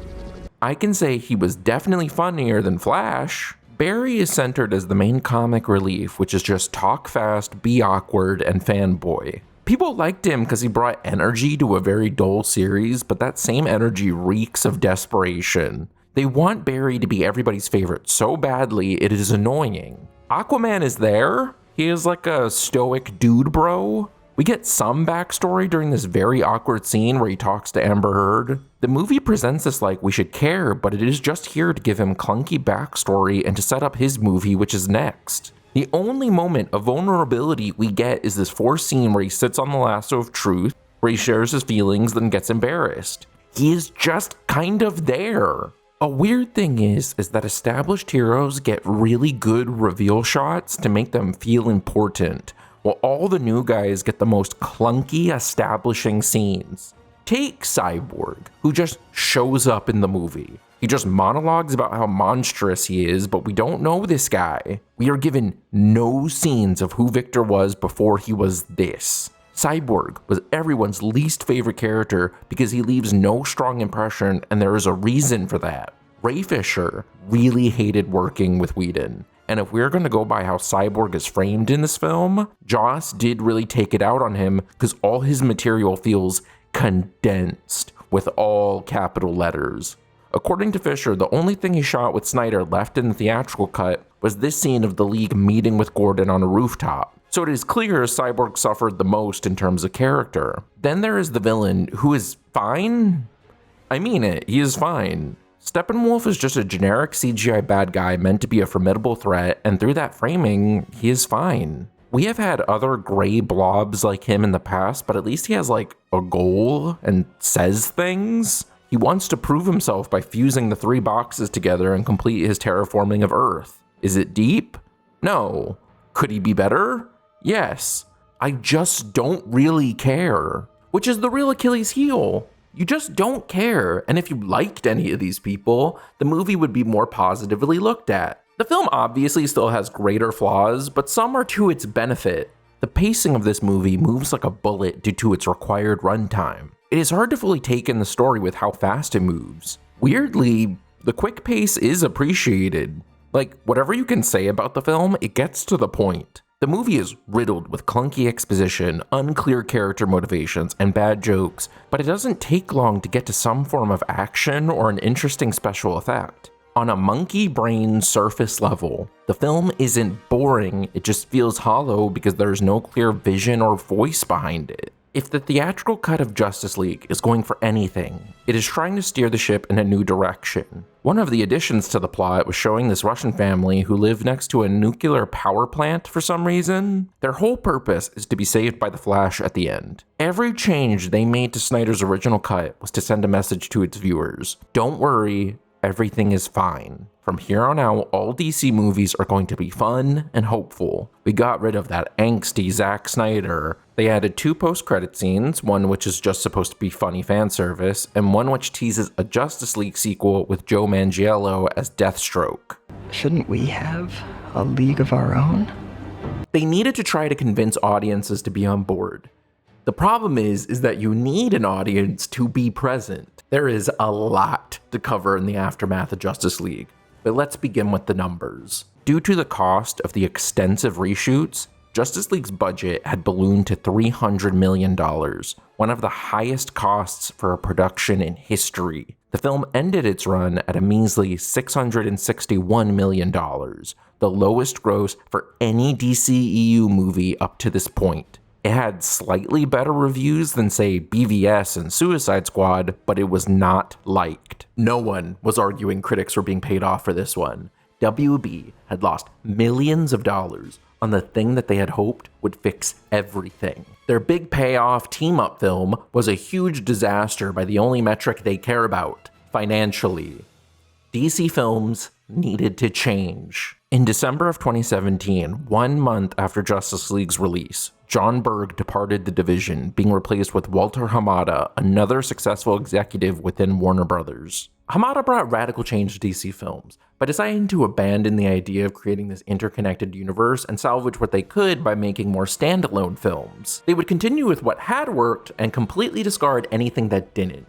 I can say he was definitely funnier than Flash. Barry is centered as the main comic relief, which is just talk fast, be awkward, and fanboy. People liked him because he brought energy to a very dull series, but that same energy reeks of desperation. They want Barry to be everybody's favorite so badly it is annoying. Aquaman is there. He is like a stoic dude bro. We get some backstory during this very awkward scene where he talks to Amber Heard. The movie presents us like we should care, but it is just here to give him clunky backstory and to set up his movie, which is next. The only moment of vulnerability we get is this forced scene where he sits on the lasso of truth, where he shares his feelings, then gets embarrassed. He is just kind of there. A weird thing is that established heroes get really good reveal shots to make them feel important, while all the new guys get the most clunky establishing scenes. Take Cyborg, who just shows up in the movie. He just monologues about how monstrous he is, but we don't know this guy. We are given no scenes of who Victor was before he was this. Cyborg was everyone's least favorite character because he leaves no strong impression, and there is a reason for that. Ray Fisher really hated working with Whedon, and if we're going to go by how Cyborg is framed in this film, Joss did really take it out on him because all his material feels condensed with all capital letters. According to Fisher, the only thing he shot with Snyder left in the theatrical cut was this scene of the League meeting with Gordon on a rooftop. So it is clear Cyborg suffered the most in terms of character. Then there is the villain, who is fine? I mean it, he is fine. Steppenwolf is just a generic CGI bad guy meant to be a formidable threat, and through that framing, he is fine. We have had other gray blobs like him in the past, but at least he has like a goal and says things. He wants to prove himself by fusing the 3 boxes together and complete his terraforming of Earth. Is it deep? No. Could he be better? Yes. I just don't really care. Which is the real Achilles heel. You just don't care, and if you liked any of these people, the movie would be more positively looked at. The film obviously still has greater flaws, but some are to its benefit. The pacing of this movie moves like a bullet due to its required runtime. It is hard to fully take in the story with how fast it moves. Weirdly, the quick pace is appreciated. Like, whatever you can say about the film, it gets to the point. The movie is riddled with clunky exposition, unclear character motivations, and bad jokes, but it doesn't take long to get to some form of action or an interesting special effect. On a monkey brain surface level, the film isn't boring, it just feels hollow because there's no clear vision or voice behind it. If the theatrical cut of Justice League is going for anything, it is trying to steer the ship in a new direction. One of the additions to the plot was showing this Russian family who live next to a nuclear power plant for some reason. Their whole purpose is to be saved by the Flash at the end. Every change they made to Snyder's original cut was to send a message to its viewers. Don't worry, everything is fine. From here on out, all DC movies are going to be fun and hopeful. We got rid of that angsty Zack Snyder. They added 2 post-credit scenes, one which is just supposed to be funny fan service, and one which teases a Justice League sequel with Joe Manganiello as Deathstroke. Shouldn't we have a league of our own? They needed to try to convince audiences to be on board. The problem is that you need an audience to be present. There is a lot to cover in the aftermath of Justice League. But let's begin with the numbers. Due to the cost of the extensive reshoots, Justice League's budget had ballooned to $300 million, one of the highest costs for a production in history. The film ended its run at a measly $661 million, the lowest gross for any DCEU movie up to this point. It had slightly better reviews than, say, BVS and Suicide Squad, but it was not liked. No one was arguing critics were being paid off for this one. WB had lost millions of dollars on the thing that they had hoped would fix everything. Their big payoff team-up film was a huge disaster by the only metric they care about, financially. DC films needed to change. In December of 2017, 1 month after Justice League's release, John Berg departed the division, being replaced with Walter Hamada, another successful executive within Warner Brothers. Hamada brought radical change to DC films by deciding to abandon the idea of creating this interconnected universe and salvage what they could by making more standalone films. They would continue with what had worked and completely discard anything that didn't.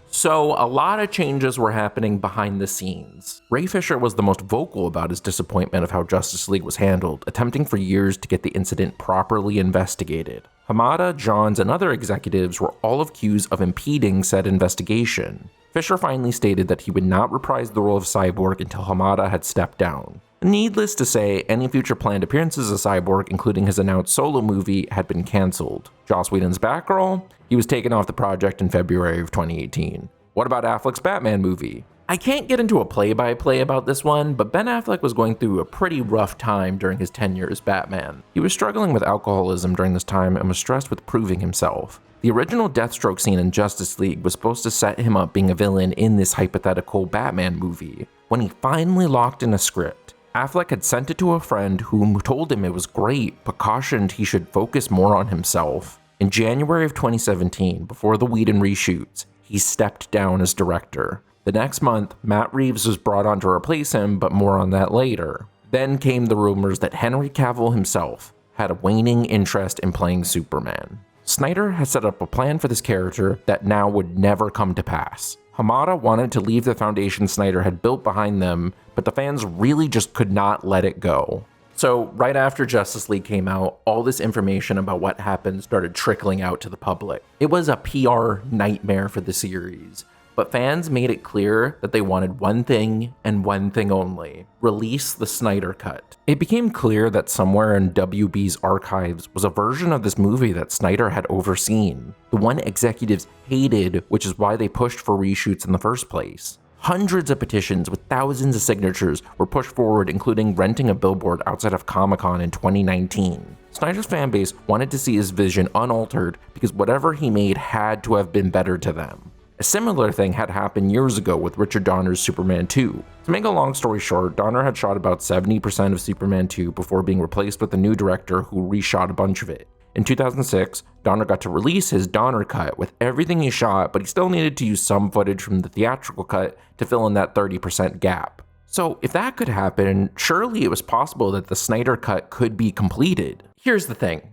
So a lot of changes were happening behind the scenes. Ray Fisher was the most vocal about his disappointment of how Justice League was handled, attempting for years to get the incident properly investigated. Hamada, Johns, and other executives were all accused of impeding said investigation. Fisher finally stated that he would not reprise the role of Cyborg until Hamada had stepped down. Needless to say, any future planned appearances of Cyborg, including his announced solo movie, had been cancelled. Joss Whedon's Batgirl? He was taken off the project in February of 2018. What about Affleck's Batman movie? I can't get into a play-by-play about this one, but Ben Affleck was going through a pretty rough time during his tenure as Batman. He was struggling with alcoholism during this time and was stressed with proving himself. The original Deathstroke scene in Justice League was supposed to set him up being a villain in this hypothetical Batman movie. When he finally locked in a script, Affleck had sent it to a friend who told him it was great, but cautioned he should focus more on himself. In January of 2017, before the Whedon reshoots, he stepped down as director. The next month, Matt Reeves was brought on to replace him, but more on that later. Then came the rumors that Henry Cavill himself had a waning interest in playing Superman. Snyder had set up a plan for this character that now would never come to pass. Hamada wanted to leave the foundation Snyder had built behind them, but the fans really just could not let it go. So right after Justice League came out, all this information about what happened started trickling out to the public. It was a PR nightmare for the series, but fans made it clear that they wanted one thing and one thing only: release the Snyder Cut. It became clear that somewhere in WB's archives was a version of this movie that Snyder had overseen, the one executives hated, which is why they pushed for reshoots in the first place. Hundreds of petitions with thousands of signatures were pushed forward, including renting a billboard outside of Comic-Con in 2019. Snyder's fanbase wanted to see his vision unaltered because whatever he made had to have been better to them. A similar thing had happened years ago with Richard Donner's Superman 2. To make a long story short, Donner had shot about 70% of Superman 2 before being replaced with a new director who reshot a bunch of it. In 2006, Donner got to release his Donner Cut with everything he shot, but he still needed to use some footage from the theatrical cut to fill in that 30% gap. So if that could happen, surely it was possible that the Snyder Cut could be completed. Here's the thing.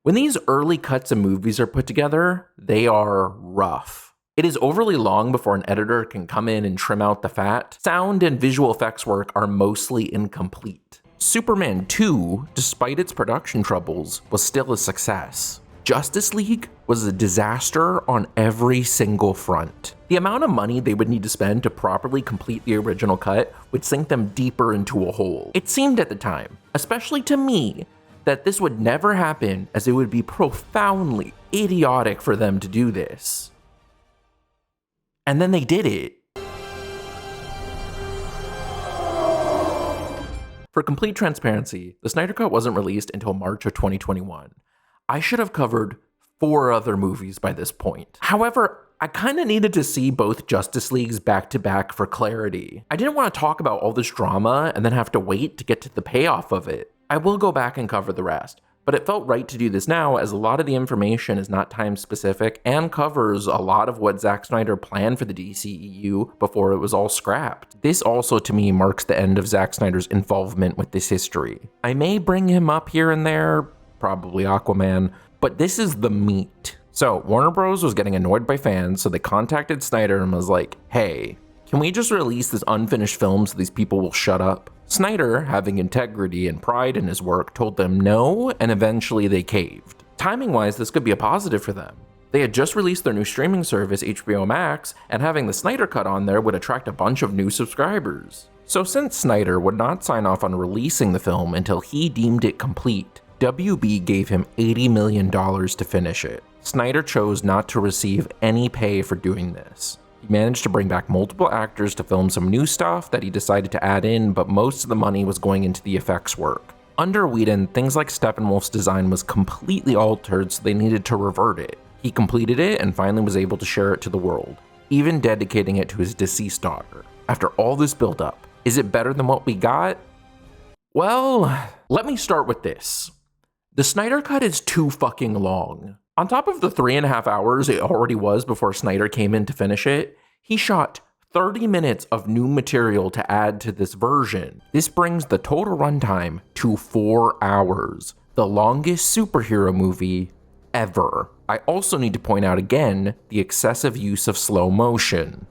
When these early cuts of movies are put together, they are rough. It is overly long before an editor can come in and trim out the fat. Sound and visual effects work are mostly incomplete. Superman 2, despite its production troubles, was still a success. Justice League was a disaster on every single front. The amount of money they would need to spend to properly complete the original cut would sink them deeper into a hole. It seemed at the time, especially to me, that this would never happen, as it would be profoundly idiotic for them to do this. And then they did it. For complete transparency, the Snyder Cut wasn't released until March of 2021. I should have covered 4 other movies by this point. However, I kind of needed to see both Justice Leagues back to back for clarity. I didn't want to talk about all this drama and then have to wait to get to the payoff of it. I will go back and cover the rest, but it felt right to do this now as a lot of the information is not time specific and covers a lot of what Zack Snyder planned for the DCEU before it was all scrapped. This also to me marks the end of Zack Snyder's involvement with this history. I may bring him up here and there, probably Aquaman, but this is the meat. So Warner Bros. Was getting annoyed by fans, so they contacted Snyder and was like, hey, can we just release this unfinished film so these people will shut up? Snyder, having integrity and pride in his work, told them no, and eventually they caved. Timing-wise, this could be a positive for them. They had just released their new streaming service, HBO Max, and having the Snyder Cut on there would attract a bunch of new subscribers. So since Snyder would not sign off on releasing the film until he deemed it complete, WB gave him $80 million to finish it. Snyder chose not to receive any pay for doing this. He managed to bring back multiple actors to film some new stuff that he decided to add in, but most of the money was going into the effects work. Under Whedon, things like Steppenwolf's design was completely altered, so they needed to revert it. He completed it and finally was able to share it to the world, even dedicating it to his deceased daughter. After all this build-up, is it better than what we got? Well, let me start with this. The Snyder Cut is too fucking long. On top of the 3.5 hours it already was before Snyder came in to finish it, he shot 30 minutes of new material to add to this version. This brings the total runtime to 4 hours, the longest superhero movie ever. I also need to point out again the excessive use of slow motion.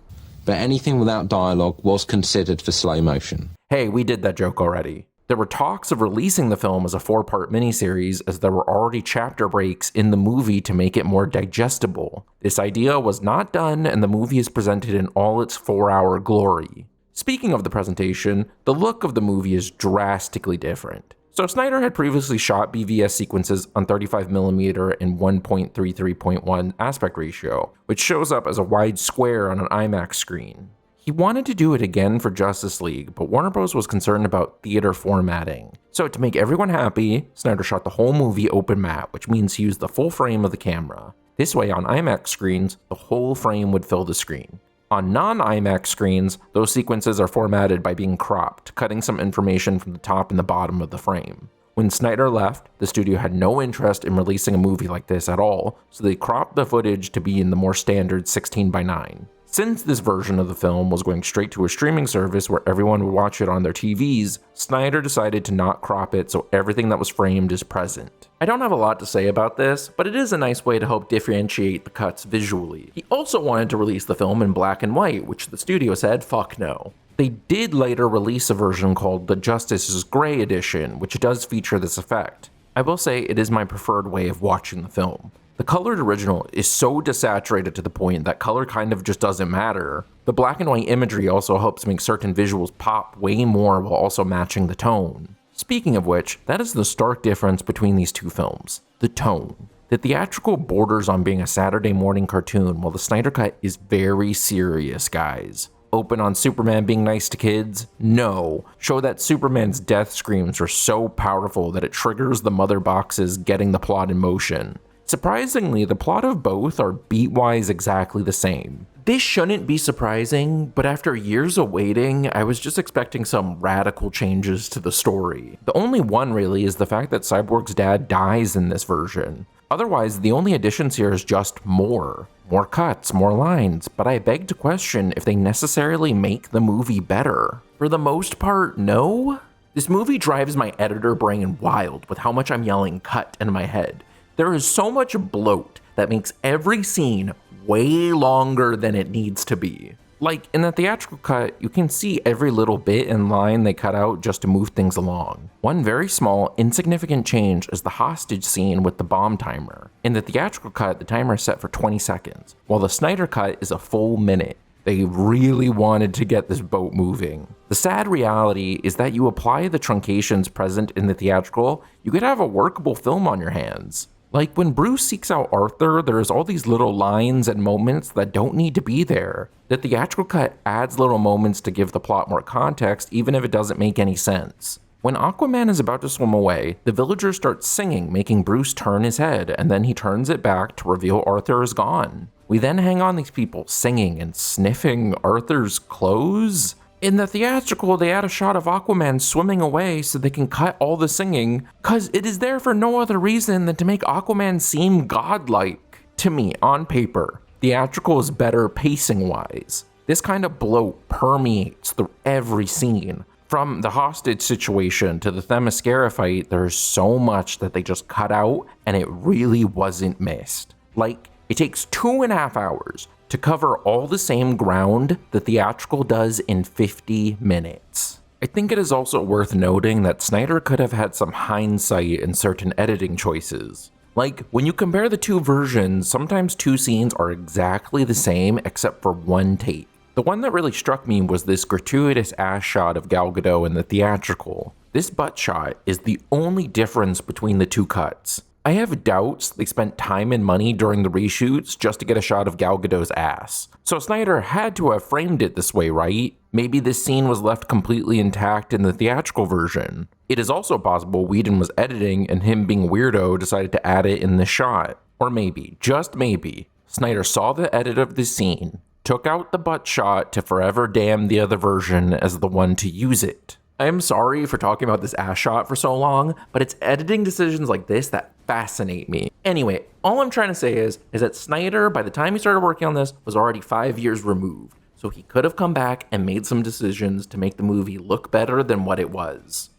But anything without dialogue was considered for slow motion. Hey, we did that joke already. There were talks of releasing the film as a 4-part miniseries, as there were already chapter breaks in the movie to make it more digestible. This idea was not done, and the movie is presented in all its 4-hour glory. Speaking of the presentation, the look of the movie is drastically different. So Snyder had previously shot BVS sequences on 35mm and 1.33.1 aspect ratio, which shows up as a wide square on an IMAX screen. He wanted to do it again for Justice League, but Warner Bros. Was concerned about theater formatting. So to make everyone happy, Snyder shot the whole movie open matte, which means he used the full frame of the camera. This way, on IMAX screens, the whole frame would fill the screen. On non-IMAX screens, those sequences are formatted by being cropped, cutting some information from the top and the bottom of the frame. When Snyder left, the studio had no interest in releasing a movie like this at all, so they cropped the footage to be in the more standard 16:9. Since this version of the film was going straight to a streaming service where everyone would watch it on their TVs, Snyder decided to not crop it so everything that was framed is present. I don't have a lot to say about this, but it is a nice way to help differentiate the cuts visually. He also wanted to release the film in black and white, which the studio said fuck no. They did later release a version called the Justice is Gray edition, which does feature this effect. I will say it is my preferred way of watching the film. The colored original is so desaturated to the point that color kind of just doesn't matter. The black and white imagery also helps make certain visuals pop way more while also matching the tone. Speaking of which, that is the stark difference between these two films. The tone. The theatrical borders on being a Saturday morning cartoon, while the Snyder Cut is very serious, guys. open on Superman being nice to kids? No. Show that Superman's death screams are so powerful that it triggers the mother boxes getting the plot in motion. Surprisingly, the plot of both are beat-wise exactly the same. This shouldn't be surprising, but after years of waiting, I was just expecting some radical changes to the story. The only one really is the fact that Cyborg's dad dies in this version. Otherwise, the only additions here is just more. More cuts, more lines, but I beg to question if they necessarily make the movie better. For the most part, no? This movie drives my editor brain wild with how much I'm yelling cut in my head. There is so much bloat that makes every scene way longer than it needs to be. Like, in the theatrical cut, you can see every little bit and line they cut out just to move things along. One very small, insignificant change is the hostage scene with the bomb timer. In the theatrical cut, the timer is set for 20 seconds, while the Snyder cut is a full minute. They really wanted to get this boat moving. The sad reality is that you apply the truncations present in the theatrical, you could have a workable film on your hands. Like, when Bruce seeks out Arthur, there's all these little lines and moments that don't need to be there. The theatrical cut adds little moments to give the plot more context, even if it doesn't make any sense. When Aquaman is about to swim away, the villagers start singing, making Bruce turn his head, and then he turns it back to reveal Arthur is gone. We then hang on these people singing and sniffing Arthur's clothes. In the theatrical, they add a shot of Aquaman swimming away so they can cut all the singing, cause it is there for no other reason than to make Aquaman seem godlike. To me, on paper, theatrical is better pacing-wise. This kind of bloat permeates through every scene. From the hostage situation to the Themyscira fight, there's so much that they just cut out and it really wasn't missed. Like, it takes 2.5 hours to cover all the same ground the theatrical does in 50 minutes. I think it is also worth noting that Snyder could have had some hindsight in certain editing choices. Like, when you compare the two versions, sometimes two scenes are exactly the same except for one take. The one that really struck me was this gratuitous ass shot of Gal Gadot in the theatrical. This butt shot is the only difference between the two cuts. I have doubts they spent time and money during the reshoots just to get a shot of Gal Gadot's ass. So Snyder had to have framed it this way, right? Maybe this scene was left completely intact in the theatrical version. It is also possible Whedon was editing and him being weirdo decided to add it in the shot. Or maybe, just maybe, Snyder saw the edit of this scene, took out the butt shot to forever damn the other version as the one to use it. I'm sorry for talking about this ass shot for so long, but it's editing decisions like this that fascinate me. Anyway, all I'm trying to say is that Snyder, by the time he started working on this, was already 5 years removed. So he could have come back and made some decisions to make the movie look better than what it was.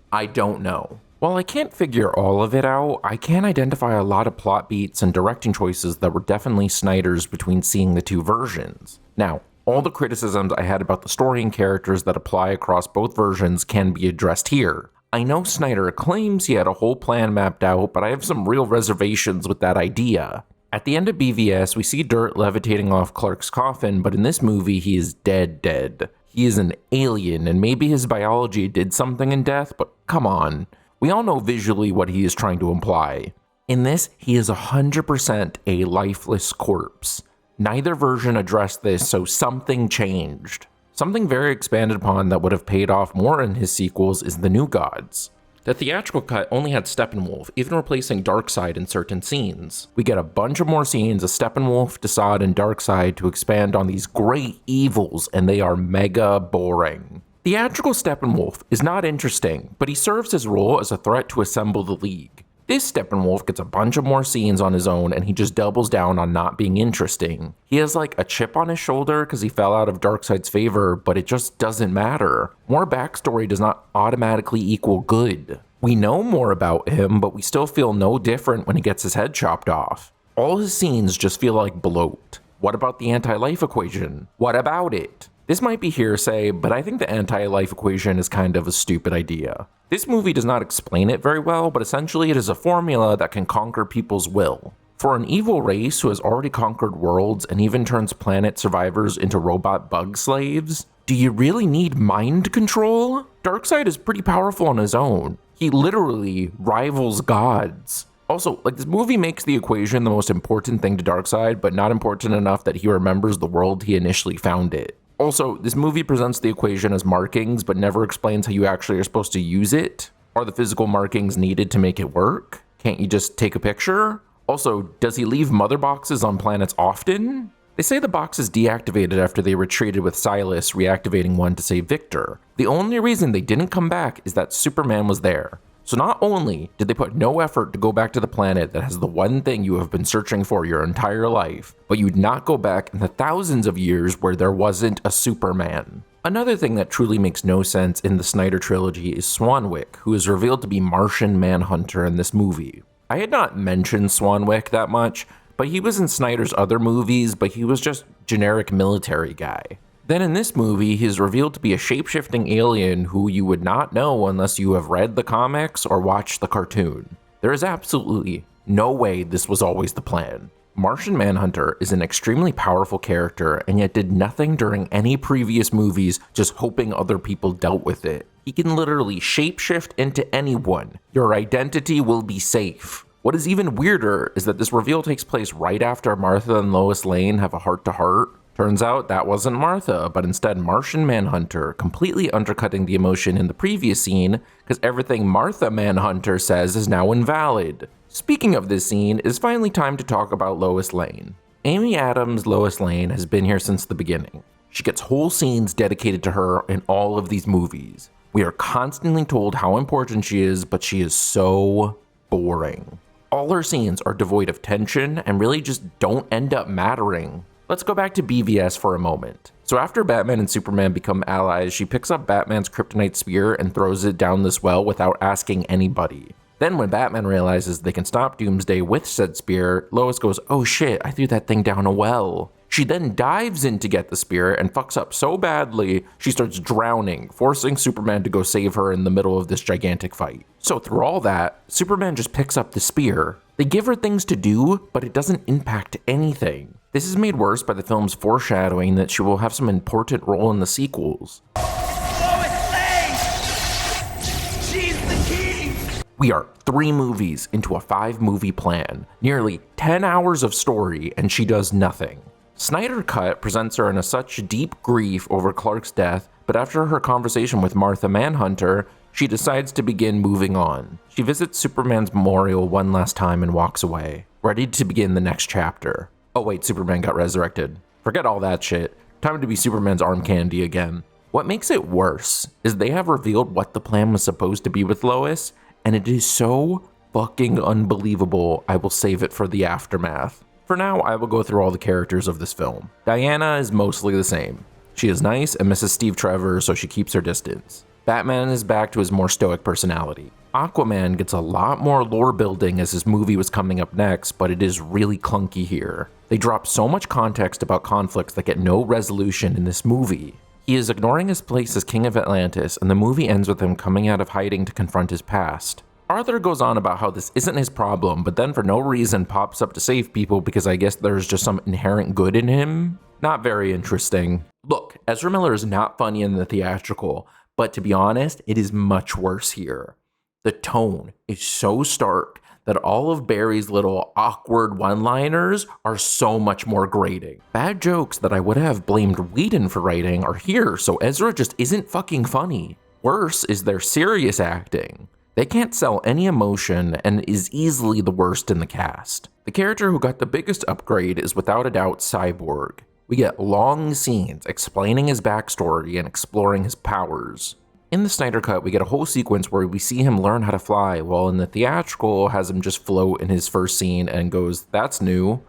I don't know. While I can't figure all of it out, I can identify a lot of plot beats and directing choices that were definitely Snyder's between seeing the two versions. Now, all the criticisms I had about the story and characters that apply across both versions can be addressed here. I know Snyder claims he had a whole plan mapped out, but I have some real reservations with that idea. At the end of BVS, we see dirt levitating off Clark's coffin, but in this movie, he is dead. He is an alien, and maybe his biology did something in death, but come on. We all know visually what he is trying to imply. In this, he is 100% a lifeless corpse. Neither version addressed this, so something changed. Something very expanded upon that would have paid off more in his sequels is the New Gods. The theatrical cut only had Steppenwolf, even replacing Darkseid in certain scenes. We get a bunch of more scenes of Steppenwolf, Desaad, and Darkseid to expand on these great evils, and they are mega boring. Theatrical Steppenwolf is not interesting, but he serves his role as a threat to assemble the League. This Steppenwolf gets a bunch of more scenes on his own and he just doubles down on not being interesting. He has like a chip on his shoulder because he fell out of Darkseid's favor, but it just doesn't matter. More backstory does not automatically equal good. We know more about him, but we still feel no different when he gets his head chopped off. All his scenes just feel like bloat. What about the anti-life equation? What about it? This might be hearsay, but I think the anti-life equation is kind of a stupid idea. This movie does not explain it very well, but essentially it is a formula that can conquer people's will. For an evil race who has already conquered worlds and even turns planet survivors into robot bug slaves, do you really need mind control? Darkseid is pretty powerful on his own. He literally rivals gods. Also, like, this movie makes the equation the most important thing to Darkseid, but not important enough that he remembers the world he initially founded. Also, this movie presents the equation as markings, but never explains how you actually are supposed to use it. Are the physical markings needed to make it work? Can't you just take a picture? Also, does he leave mother boxes on planets often? They say the box is deactivated after they retreated with Silas, reactivating one to save Victor. The only reason they didn't come back is that Superman was there. So not only did they put no effort to go back to the planet that has the one thing you have been searching for your entire life, but you'd not go back in the thousands of years where there wasn't a Superman. Another thing that truly makes no sense in the Snyder trilogy is Swanwick, who is revealed to be Martian Manhunter in this movie. I had not mentioned Swanwick that much, but he was in Snyder's other movies, but he was just generic military guy. Then in this movie, he is revealed to be a shape-shifting alien who you would not know unless you have read the comics or watched the cartoon. There is absolutely no way this was always the plan. Martian Manhunter is an extremely powerful character and yet did nothing during any previous movies, just hoping other people dealt with it. He can literally shapeshift into anyone. Your identity will be safe. What is even weirder is that this reveal takes place right after Martha and Lois Lane have a heart-to-heart. Turns out that wasn't Martha, but instead Martian Manhunter, completely undercutting the emotion in the previous scene, because everything Martha Manhunter says is now invalid. Speaking of this scene, it's finally time to talk about Lois Lane. Amy Adams' Lois Lane has been here since the beginning. She gets whole scenes dedicated to her in all of these movies. We are constantly told how important she is, but she is so boring. All her scenes are devoid of tension and really just don't end up mattering. Let's go back to BVS for a moment. So after Batman and Superman become allies, she picks up Batman's kryptonite spear and throws it down this well without asking anybody. Then when Batman realizes they can stop Doomsday with said spear, Lois goes, "Oh shit, I threw that thing down a well." She then dives in to get the spear and fucks up so badly, she starts drowning, forcing Superman to go save her in the middle of this gigantic fight. So through all that, Superman just picks up the spear. They give her things to do, but it doesn't impact anything. This is made worse by the film's foreshadowing that she will have some important role in the sequels. Lois Lane! She's the key! We are 3 movies into a 5-movie plan, nearly 10 hours of story, and she does nothing. Snyder Cut presents her in a such deep grief over Clark's death, but after her conversation with Martha Manhunter, she decides to begin moving on. She visits Superman's memorial one last time and walks away, ready to begin the next chapter. Oh wait, Superman got resurrected. Forget all that shit. Time to be Superman's arm candy again. What makes it worse is they have revealed what the plan was supposed to be with Lois, and it is so fucking unbelievable. I will save it for the aftermath. For now, I will go through all the characters of this film. Diana is mostly the same. She is nice and misses Steve Trevor, so she keeps her distance. Batman is back to his more stoic personality. Aquaman gets a lot more lore building as his movie was coming up next, but it is really clunky here. They drop so much context about conflicts that get no resolution in this movie. He is ignoring his place as King of Atlantis, and the movie ends with him coming out of hiding to confront his past. Arthur goes on about how this isn't his problem, but then for no reason pops up to save people because I guess there's just some inherent good in him. Not very interesting. Look, Ezra Miller is not funny in the theatrical, but to be honest, it is much worse here. The tone is so stark that all of Barry's little awkward one-liners are so much more grating. Bad jokes that I would have blamed Whedon for writing are here, so Ezra just isn't fucking funny. Worse is their serious acting. They can't sell any emotion and is easily the worst in the cast. The character who got the biggest upgrade is without a doubt Cyborg. We get long scenes explaining his backstory and exploring his powers. In the Snyder Cut, we get a whole sequence where we see him learn how to fly, while in the theatrical has him just float in his first scene and goes, "That's new."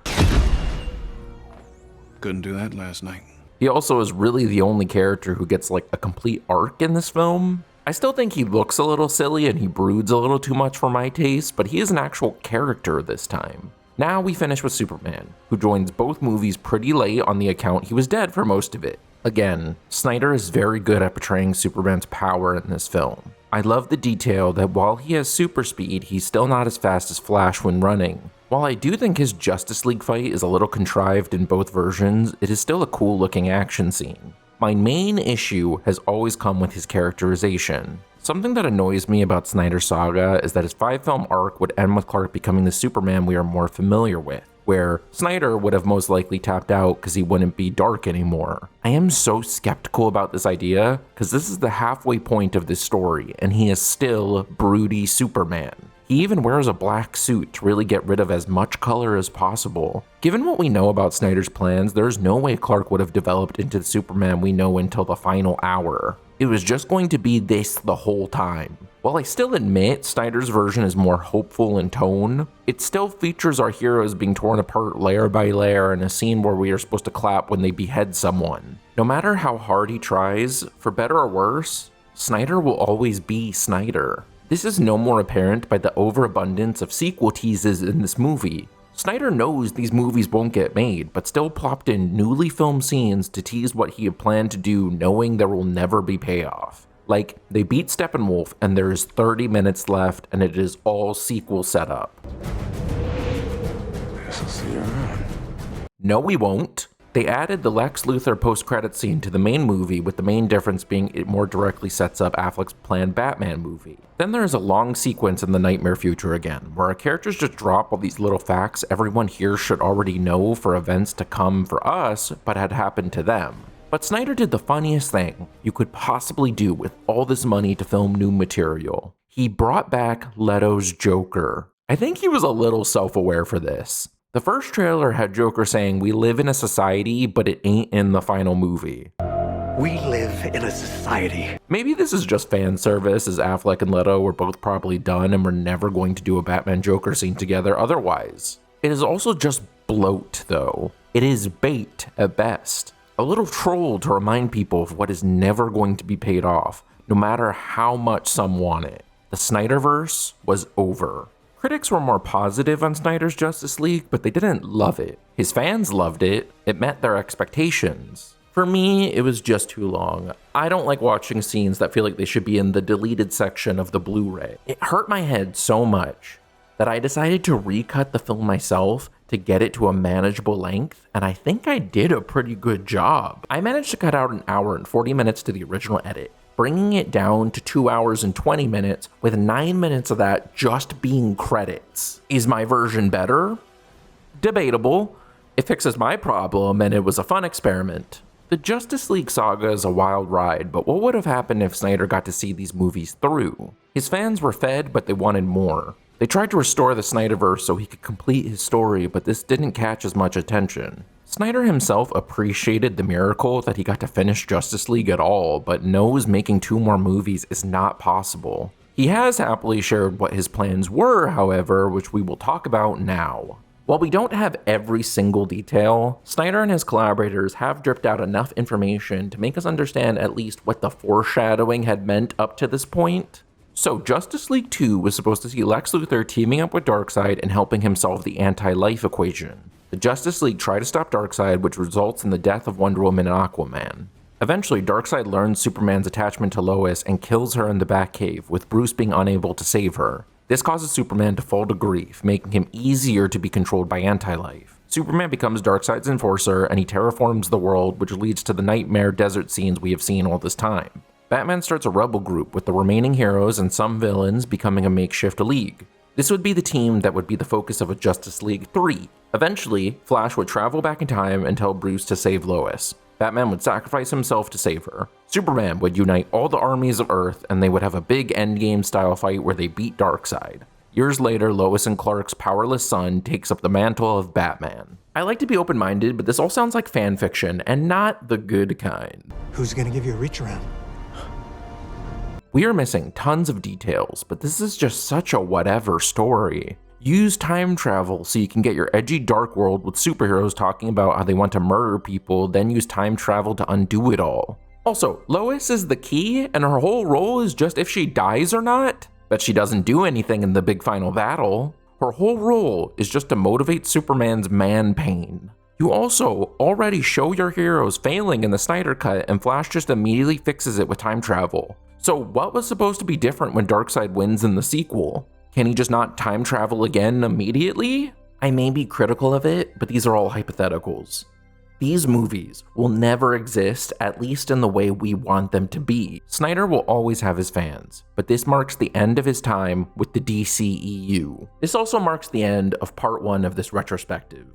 Couldn't do that last night. He also is really the only character who gets like a complete arc in this film. I still think he looks a little silly and he broods a little too much for my taste, but he is an actual character this time. Now we finish with Superman, who joins both movies pretty late on the account he was dead for most of it. Again, Snyder is very good at portraying Superman's power in this film. I love the detail that while he has super speed, he's still not as fast as Flash when running. While I do think his Justice League fight is a little contrived in both versions, it is still a cool looking action scene. My main issue has always come with his characterization. Something that annoys me about Snyder's saga is that his 5-film arc would end with Clark becoming the Superman we are more familiar with where Snyder would have most likely tapped out because he wouldn't be dark anymore. I am so skeptical about this idea because this is the halfway point of this story and he is still broody Superman. He even wears a black suit to really get rid of as much color as possible. Given what we know about Snyder's plans, there's no way Clark would have developed into the Superman we know until the final hour. It was just going to be this the whole time. While I still admit Snyder's version is more hopeful in tone, it still features our heroes being torn apart layer by layer in a scene where we are supposed to clap when they behead someone. No matter how hard he tries, for better or worse, Snyder will always be Snyder. This is no more apparent by the overabundance of sequel teases in this movie. Snyder knows these movies won't get made, but still plopped in newly filmed scenes to tease what he had planned to do, knowing there will never be payoff. Like, they beat Steppenwolf and there is 30 minutes left and it is all sequel setup. Guess I'll see you around. No, we won't. They added the Lex Luthor post-credit scene to the main movie, with the main difference being it more directly sets up Affleck's planned Batman movie. Then there's a long sequence in the nightmare future again, where our characters just drop all these little facts everyone here should already know for events to come for us, but had happened to them. But Snyder did the funniest thing you could possibly do with all this money to film new material. He brought back Leto's Joker. I think he was a little self-aware for this. The first trailer had Joker saying, "We live in a society, but it ain't in the final movie." We live in a society. Maybe this is just fan service, as Affleck and Leto were both probably done and were never going to do a Batman Joker scene together otherwise. It is also just bloat, though. It is bait at best. A little troll to remind people of what is never going to be paid off, no matter how much some want it. The Snyderverse was over. Critics were more positive on Snyder's Justice League, but they didn't love it. His fans loved it. It met their expectations. For me, it was just too long. I don't like watching scenes that feel like they should be in the deleted section of the Blu-ray. It hurt my head so much that I decided to recut the film myself to get it to a manageable length, and I think I did a pretty good job. I managed to cut out an hour and 40 minutes to the original edit, bringing it down to 2 hours and 20 minutes, with 9 minutes of that just being credits. Is my version better? Debatable. It fixes my problem, and it was a fun experiment. The Justice League saga is a wild ride, but what would have happened if Snyder got to see these movies through? His fans were fed, but they wanted more. They tried to restore the Snyderverse so he could complete his story, but this didn't catch as much attention. Snyder himself appreciated the miracle that he got to finish Justice League at all, but knows making 2 more movies is not possible. He has happily shared what his plans were, however, which we will talk about now. While we don't have every single detail, Snyder and his collaborators have dripped out enough information to make us understand at least what the foreshadowing had meant up to this point. So Justice League 2 was supposed to see Lex Luthor teaming up with Darkseid and helping him solve the anti-life equation. The Justice League try to stop Darkseid, which results in the death of Wonder Woman and Aquaman. Eventually, Darkseid learns Superman's attachment to Lois and kills her in the Batcave, with Bruce being unable to save her. This causes Superman to fall to grief, making him easier to be controlled by anti-life. Superman becomes Darkseid's enforcer, and he terraforms the world, which leads to the nightmare desert scenes we have seen all this time. Batman starts a rebel group, with the remaining heroes and some villains becoming a makeshift league. This would be the team that would be the focus of a Justice League 3. Eventually, Flash would travel back in time and tell Bruce to save Lois. Batman would sacrifice himself to save her. Superman would unite all the armies of Earth, and they would have a big endgame style fight where they beat Darkseid. Years later, Lois and Clark's powerless son takes up the mantle of Batman. I like to be open-minded, but this all sounds like fan fiction, and not the good kind. Who's gonna give you a reach around? We are missing tons of details, but this is just such a whatever story. Use time travel so you can get your edgy dark world with superheroes talking about how they want to murder people, then use time travel to undo it all. Also, Lois is the key, and her whole role is just if she dies or not, but she doesn't do anything in the big final battle. Her whole role is just to motivate Superman's man pain. You also already show your heroes failing in the Snyder Cut, and Flash just immediately fixes it with time travel. So what was supposed to be different when Darkseid wins in the sequel? Can he just not time travel again immediately? I may be critical of it, but these are all hypotheticals. These movies will never exist, at least in the way we want them to be. Snyder will always have his fans, but this marks the end of his time with the DCEU. This also marks the end of part 1 of this retrospective.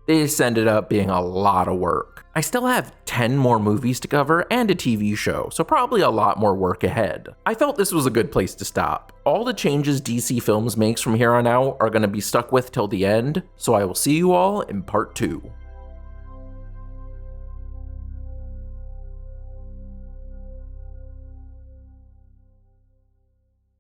This ended up being a lot of work. I still have 10 more movies to cover and a TV show, so probably a lot more work ahead. I felt this was a good place to stop. All the changes DC Films makes from here on out are going to be stuck with till the end, so I will see you all in part 2.